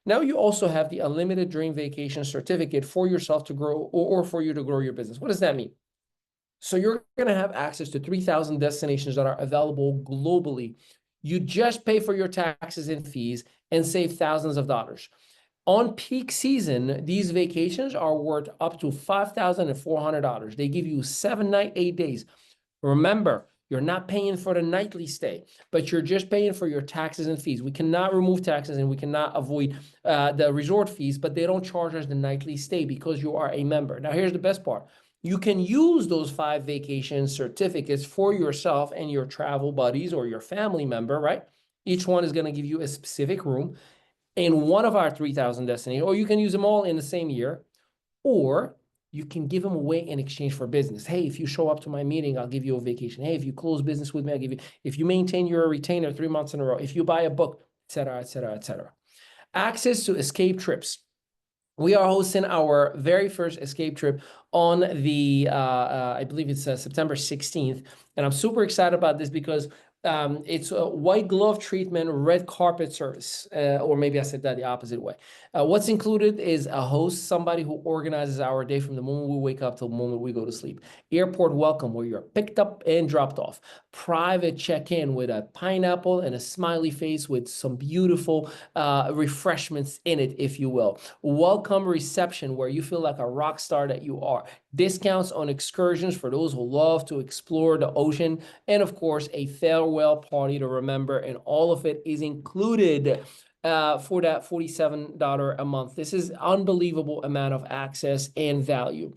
Now you also have the Unlimited Dream Vacation Certificate for yourself to grow, or for you to grow your business. What does that mean? So you're going to have access to 3,000 destinations that are available globally. You just pay for your taxes and fees and save thousands of dollars. On peak season, these vacations are worth up to $5,400. They give you 7 nights, 8 days. Remember, You're not paying for the nightly stay, but you're just paying for your taxes and fees. We cannot remove taxes and we cannot avoid the resort fees, but they don't charge us the nightly stay because you are a member. Now, here's the best part. You can use those 5 vacation certificates for yourself and your travel buddies or your family member, right? Each one is going to give you a specific room in one of our 3,000 destinations, or you can use them all in the same year, or you can give them away in exchange for business. Hey, if you show up to my meeting, I'll give you a vacation. Hey, if you close business with me, I'll give you, if you maintain your retainer 3 months in a row, if you buy a book, et cetera, et cetera, et cetera. Access to escape trips. We are hosting our very first escape trip on the, I believe it's September 16th. And I'm super excited about this because it's a white glove treatment, red carpet service, or maybe I said that the opposite way. What's included is a host, somebody who organizes our day from the moment we wake up till the moment we go to sleep. Airport welcome, where you're picked up and dropped off. Private check-in with a pineapple and a smiley face with some beautiful refreshments in it, if you will. Welcome reception, where you feel like a rock star that you are. Discounts on excursions for those who love to explore the ocean. And of course, a farewell party to remember. And all of it is included for that $47 a month. This is unbelievable amount of access and value.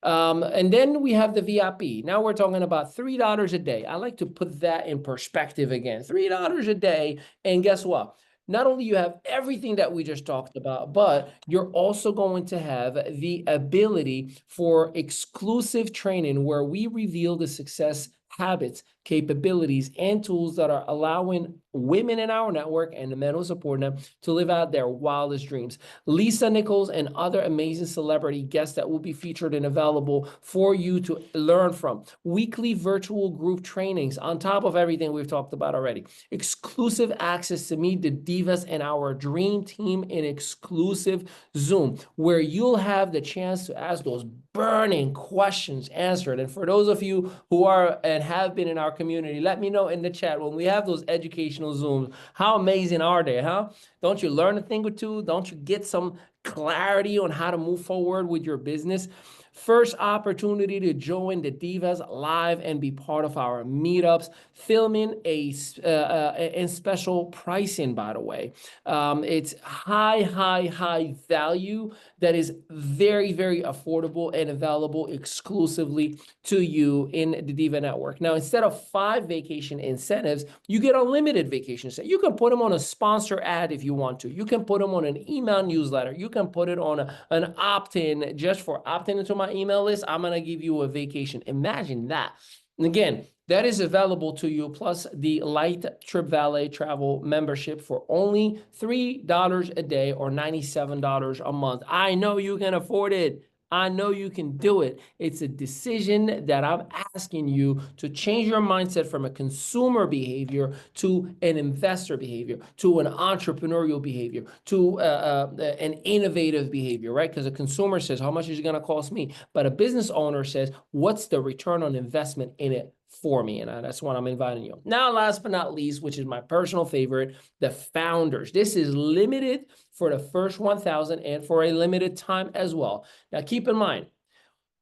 And then we have the VIP. Now we're talking about $3 a day. I like to put that in perspective again. $3 a day. And guess what? Not only you have everything that we just talked about, but you're also going to have the ability for exclusive training where we reveal the success habits, capabilities, and tools that are allowing women in our network and the men who support them to live out their wildest dreams. Lisa Nichols and other amazing celebrity guests that will be featured and available for you to learn from. Weekly virtual group trainings on top of everything we've talked about already. Exclusive access to meet the divas and our dream team in exclusive Zoom, where you'll have the chance to ask those burning questions answered. And for those of you who are and have been in our community, let me know in the chat when we have those educational Zooms, how amazing are they, huh? Don't you learn a thing or two? Don't you get some clarity on how to move forward with your business? First opportunity to join the Divas live and be part of our meetups, filming and special pricing, by the way. It's high value that is very, very affordable and available exclusively to you in the Diva Network. Now, instead of 5 vacation incentives, you get unlimited vacation. You can put them on a sponsor ad if you want to. You can put them on an email newsletter. You can put it on an opt-in. Just for opting into my email list, I'm going to give you a vacation. Imagine that. And again, that is available to you, plus the Light Trip Valet travel membership for only $3 a day or $97 a month. I know you can afford it. I know you can do it. It's a decision that I'm asking you to change your mindset from a consumer behavior to an investor behavior, to an entrepreneurial behavior, to an innovative behavior, right? Because a consumer says, how much is it going to cost me? But a business owner says, what's the return on investment in it for me? And that's what I'm inviting you. Now, last but not least, which is my personal favorite, the founders. This is limited for the first 1,000 and for a limited time as well. Now, keep in mind,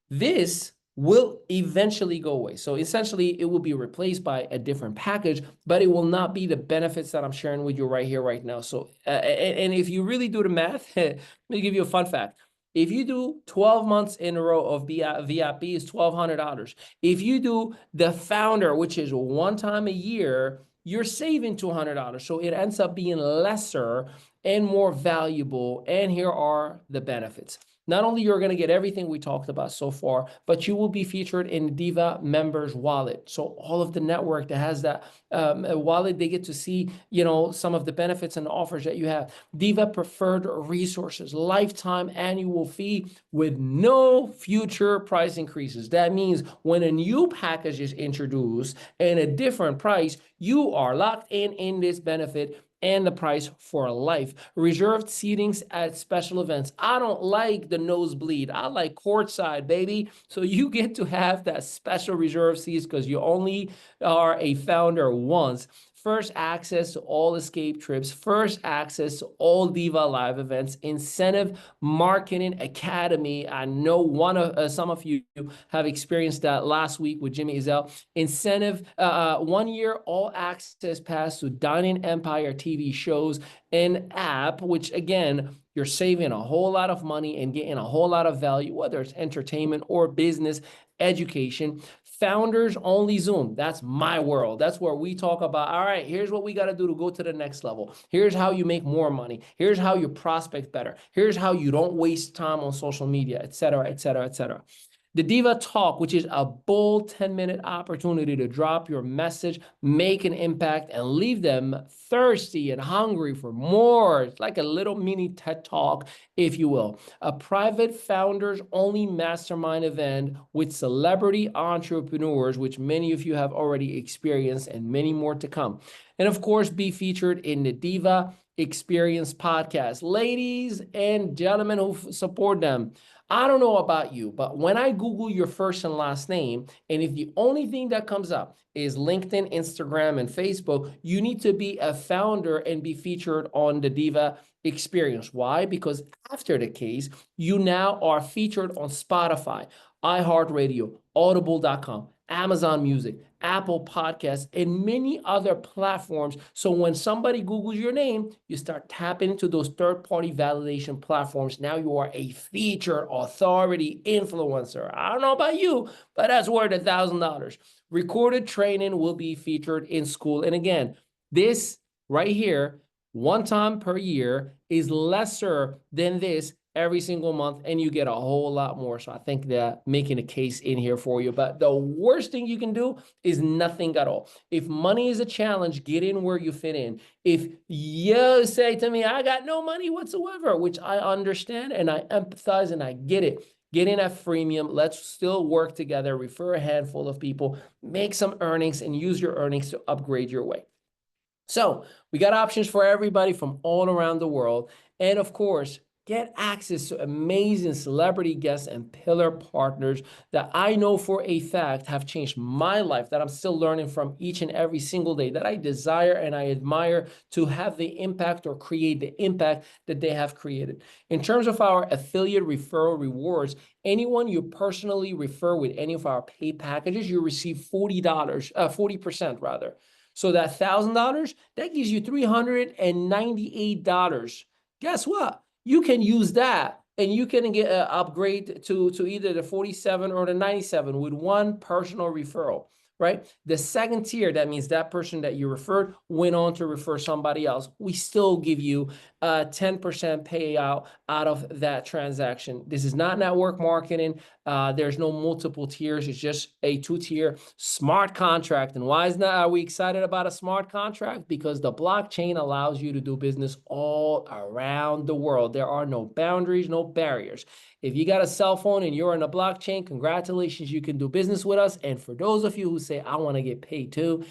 this will eventually go away. So essentially, it will be replaced by a different package, but it will not be the benefits that I'm sharing with you right here, right now. So, and if you really do the math, let me give you a fun fact. If you do 12 months in a row of VIP, it's $1,200. If you do the founder, which is one time a year, you're saving $200. So it ends up being lesser and more valuable. And here are the benefits. Not only you're going to get everything we talked about so far, but you will be featured in Diva Members Wallet. So all of the network that has that wallet, they get to see, you know, some of the benefits and the offers that you have. Diva Preferred Resources, lifetime annual fee with no future price increases. That means when a new package is introduced and a different price, you are locked in this benefit and the price for life. Reserved seatings at special events. I don't like the nosebleed. I like courtside, baby. So you get to have that special reserved seats because you only are a founder once. first access to all escape trips, first access to all Diva live events, incentive marketing academy. I know some of you have experienced that last week with Jimmy Ezel. Incentive, 1 year all access pass to Dining Empire TV shows and app, which again, you're saving a whole lot of money and getting a whole lot of value, whether it's entertainment or business education. Founders only Zoom. That's my world. That's where we talk about, all right, here's what we got to do to go to the next level. Here's how you make more money. Here's how you prospect better. Here's how you don't waste time on social media, et cetera, et cetera, et cetera. The Diva Talk, which is a bold 10-minute opportunity to drop your message, make an impact, and leave them thirsty and hungry for more. It's like a little mini TED Talk, if you will. A private founders only mastermind event with celebrity entrepreneurs, which many of you have already experienced, and many more to come. And of course, be featured in the Diva Experience podcast. Ladies and gentlemen who support them, I don't know about you, but when I Google your first and last name, and if the only thing that comes up is LinkedIn, Instagram, and Facebook, you need to be a founder and be featured on the Diva Experience. Why? Because after the case, you now are featured on Spotify, iHeartRadio, Audible.com, Amazon Music, Apple Podcasts, and many other platforms. So when somebody Googles your name, you start tapping into those third-party validation platforms. Now you are a featured authority influencer. I don't know about you, but that's worth $1,000. Recorded training will be featured in school. And again, this right here, one time per year, is lesser than this every single month, and you get a whole lot more. So I think that making a case in here for you. But the worst thing you can do is nothing at all. If money is a challenge, get in where you fit in. If you say to me, I got no money whatsoever, which I understand and I empathize and I get it, get in at freemium. Let's still work together, refer a handful of people, make some earnings, and use your earnings to upgrade your way. So we got options for everybody from all around the world. And of course, get access to amazing celebrity guests and pillar partners that I know for a fact have changed my life, that I'm still learning from each and every single day, that I desire and I admire to have the impact or create the impact that they have created. In terms of our affiliate referral rewards, anyone you personally refer with any of our pay packages, you receive $40% rather. So that $1,000, that gives you $398. Guess what? You can use that and you can get an upgrade to either the 47 or the 97 with one personal referral, right? The second tier, that means that person that you referred went on to refer somebody else. We still give you a 10% payout out of that transaction. This is not network marketing. There's no multiple tiers. It's just a 2-tier smart contract. And why are we excited about a smart contract? Because the blockchain allows you to do business all around the world. There are no boundaries, no barriers. If you got a cell phone and you're in a blockchain, congratulations, you can do business with us. And for those of you who say, I want to get paid too,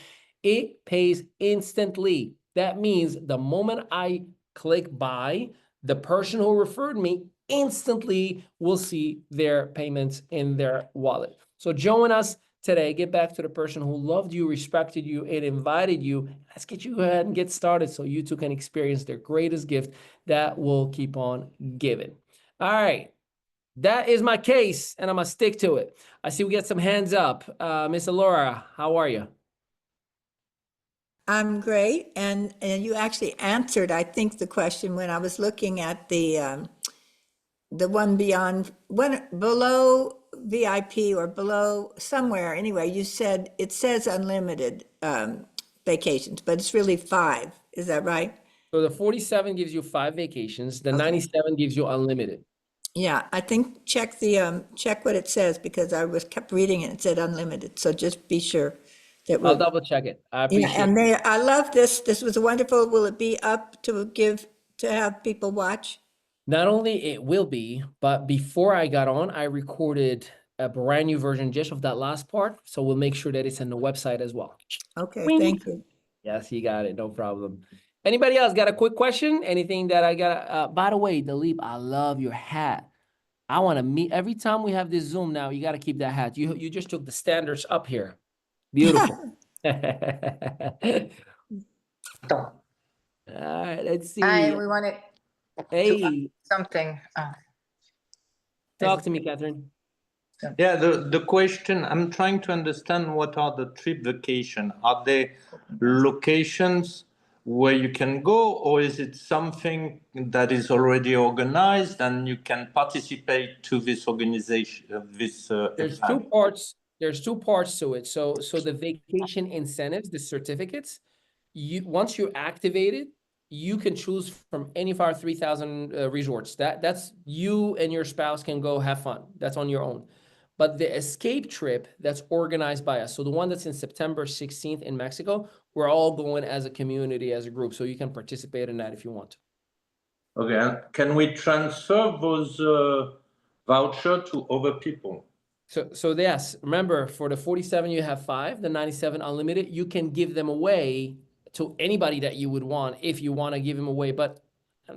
it pays instantly. That means the moment I click buy, the person who referred me instantly will see their payments in their wallet. So join us today. Get back to the person who loved you, respected you, and invited you. Let's get you ahead and get started so you too can experience their greatest gift that will keep on giving. All right. That is my case, and I'm going to stick to it. I see we got some hands up. Miss Adora, how are you? I'm great. And you actually answered, I think, the question when I was looking at the one below VIP or below somewhere. Anyway, you said it says unlimited vacations, but it's really 5. Is that right? So the 47 gives you 5 vacations. The 97 gives you unlimited. Yeah, I think check what it says, because I kept reading it and it said unlimited. So just be sure that I'll double check it. I appreciate it. I love this. This was wonderful. Will it be up to have people watch? Not only it will be, but before I got on, I recorded a brand new version just of that last part. So we'll make sure that it's on the website as well. Okay, Wing. thank you. Yes, you got it. No problem. Anybody else got a quick question? Anything that I got? By the way, Dalip, I love your hat. I want to meet every time we have this Zoom now. You got to keep that hat. You just took the standards up here. Beautiful. All right, let's Hi, see. we wanted to Hey, something. talk to me, Catherine. Yeah, the question, I'm trying to understand what are the trip vacation. Are they locations where you can go, or is it something that is already organized and you can participate to this organization, There's event? two parts. There's two parts to it. So the vacation incentives, the certificates, once you activate it, you can choose from any of our 3,000 resorts. That's you and your spouse can go have fun. That's on your own. But the escape trip that's organized by us, so the one that's in September 16th in Mexico, we're all going as a community, as a group. So you can participate in that if you want to. Okay, and can we transfer those voucher to other people? So yes, remember for the 47 you have 5, the 97 unlimited, you can give them away to anybody that you would want if you want to give them away. But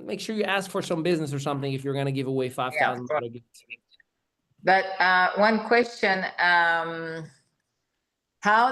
make sure you ask for some business or something if you're going to give away $5,000 gifts. But one question, how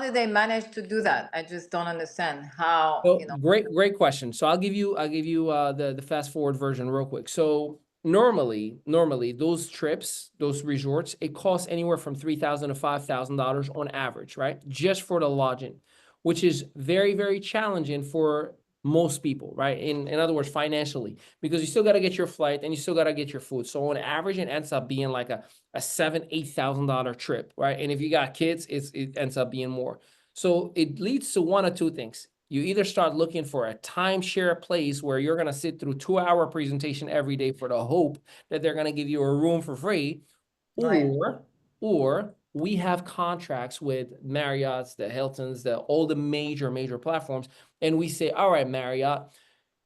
did they manage to do that? I just don't understand how, So great question. So I'll give you the fast forward version real quick. So normally those trips, those resorts, it costs anywhere from $3,000 to $5,000 on average, right? Just for the lodging, which is very, very challenging for most people, right? In other words, financially, because you still got to get your flight and you still got to get your food. So on average, it ends up being like a $7,000-8,000 trip, right? And if you got kids, it ends up being more. So it leads to one of two things. You either start looking for a timeshare place where you're going to sit through 2-hour presentation every day for the hope that they're going to give you a room for free, or we have contracts with Marriott's, the Hiltons, all the major platforms, and we say, all right, Marriott,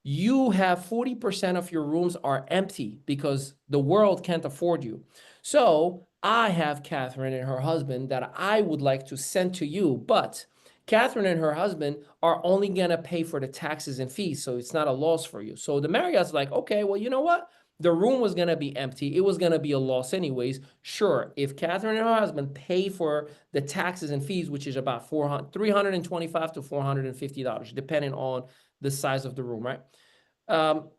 you have 40% of your rooms are empty because the world can't afford you. So I have Catherine and her husband that I would like to send to you, but Catherine and her husband are only going to pay for the taxes and fees, so it's not a loss for you. So the Marriott's like, okay, well, you know what? The room was going to be empty. It was going to be a loss anyways. Sure, if Catherine and her husband pay for the taxes and fees, which is about $325 to $450, depending on the size of the room, right?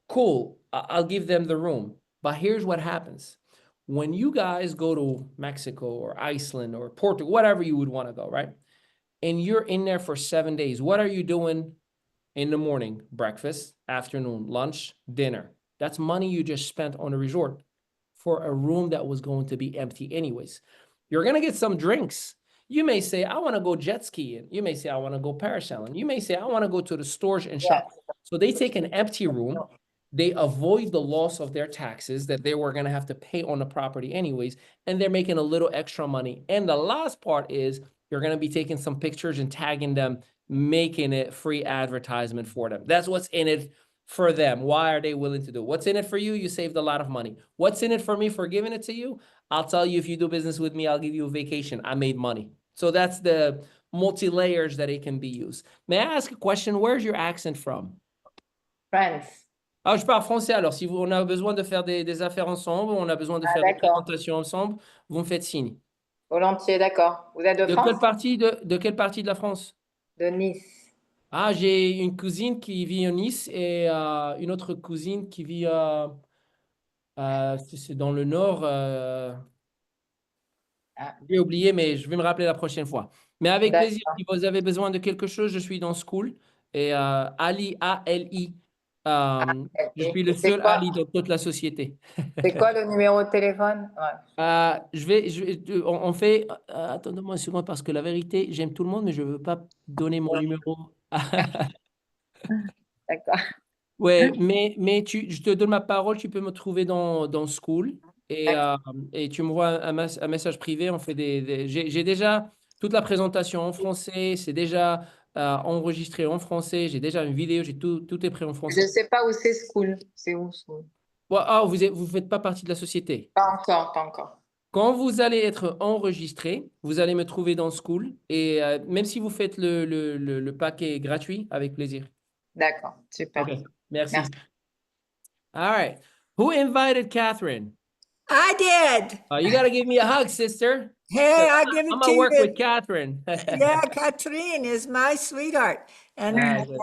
Cool, I'll give them the room. But here's what happens. When you guys go to Mexico or Iceland or Portugal, whatever you would want to go, right? And you're in there for 7 days, what are you doing in the morning? Breakfast, afternoon, lunch, dinner. That's money you just spent on a resort for a room that was going to be empty anyways. You're going to get some drinks. You may say, I want to go jet skiing. You may say, I want to go parasailing. You may say, I want to go to the stores and shop. So they take an empty room. They avoid the loss of their taxes that they were going to have to pay on the property anyways, and they're making a little extra money. And the last part is you're going to be taking some pictures and tagging them, making it free advertisement for them. That's what's in it for them. Why are they willing to do it? What's in it for you? You saved a lot of money. What's in it for me for giving it to you? I'll tell you, if you do business with me, I'll give you a vacation. I made money. So that's the multi-layers that it can be used. May I ask a question? Where's your accent from? France. Ah, je parle français. Alors, si on a besoin de faire des affaires ensemble, on a besoin de faire des présentations ensemble, vous me faites signe. Volontiers, d'accord. Vous êtes de France? De quelle partie de la France? De Nice. Ah, j'ai une cousine qui vit à Nice et une autre cousine qui vit c'est dans le nord. J'ai oublié, mais je vais me rappeler la prochaine fois. Mais avec plaisir, si vous avez besoin de quelque chose, je suis dans School. Et Ali, A-L-I. Je suis le seul Ali dans toute la société. C'est quoi le numéro de téléphone? On fait. Attendez-moi une seconde parce que la vérité, j'aime tout le monde, mais je ne veux pas donner mon numéro. D'accord. Ouais, mais je te donne ma parole, tu peux me trouver dans School et tu m'envoies un message privé. On fait j'ai déjà toute la présentation en français, c'est déjà enregistré en français, j'ai déjà une vidéo, tout est prêt en français. Je ne sais pas où c'est School. C'est où School? Vous faites pas partie de la société? Pas encore. Quand vous allez être enregistré, vous allez me trouver dans School et même si vous faites le paquet gratuit, avec plaisir. D'accord, super. Okay. Merci. All right. Who invited Catherine? I did. You got to give me a hug, sister. Hey, I give I'm it to gonna work you. with Catherine. Yeah, Catherine is my sweetheart. And Good.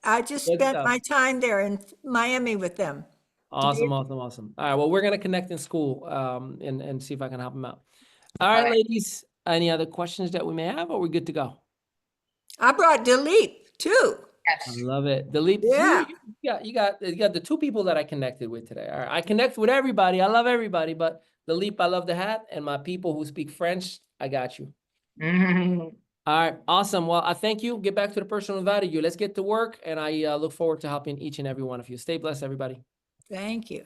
I just Good spent stuff. my time there in Miami with them. Awesome, awesome, awesome. All right, well, we're gonna connect in school, and see if I can help them out. All right, ladies, any other questions that we may have, or we good to go? I brought Dilip too. I love it. Dilip, Yeah. you got the two people that I connected with today. All right, I connect with everybody. I love everybody, but Dilip, I love the hat, and my people who speak French, I got you. All right, awesome. Well, I thank you. Get back to the personal value. Let's get to work, and I look forward to helping each and every one of you. Stay blessed, everybody. Thank you.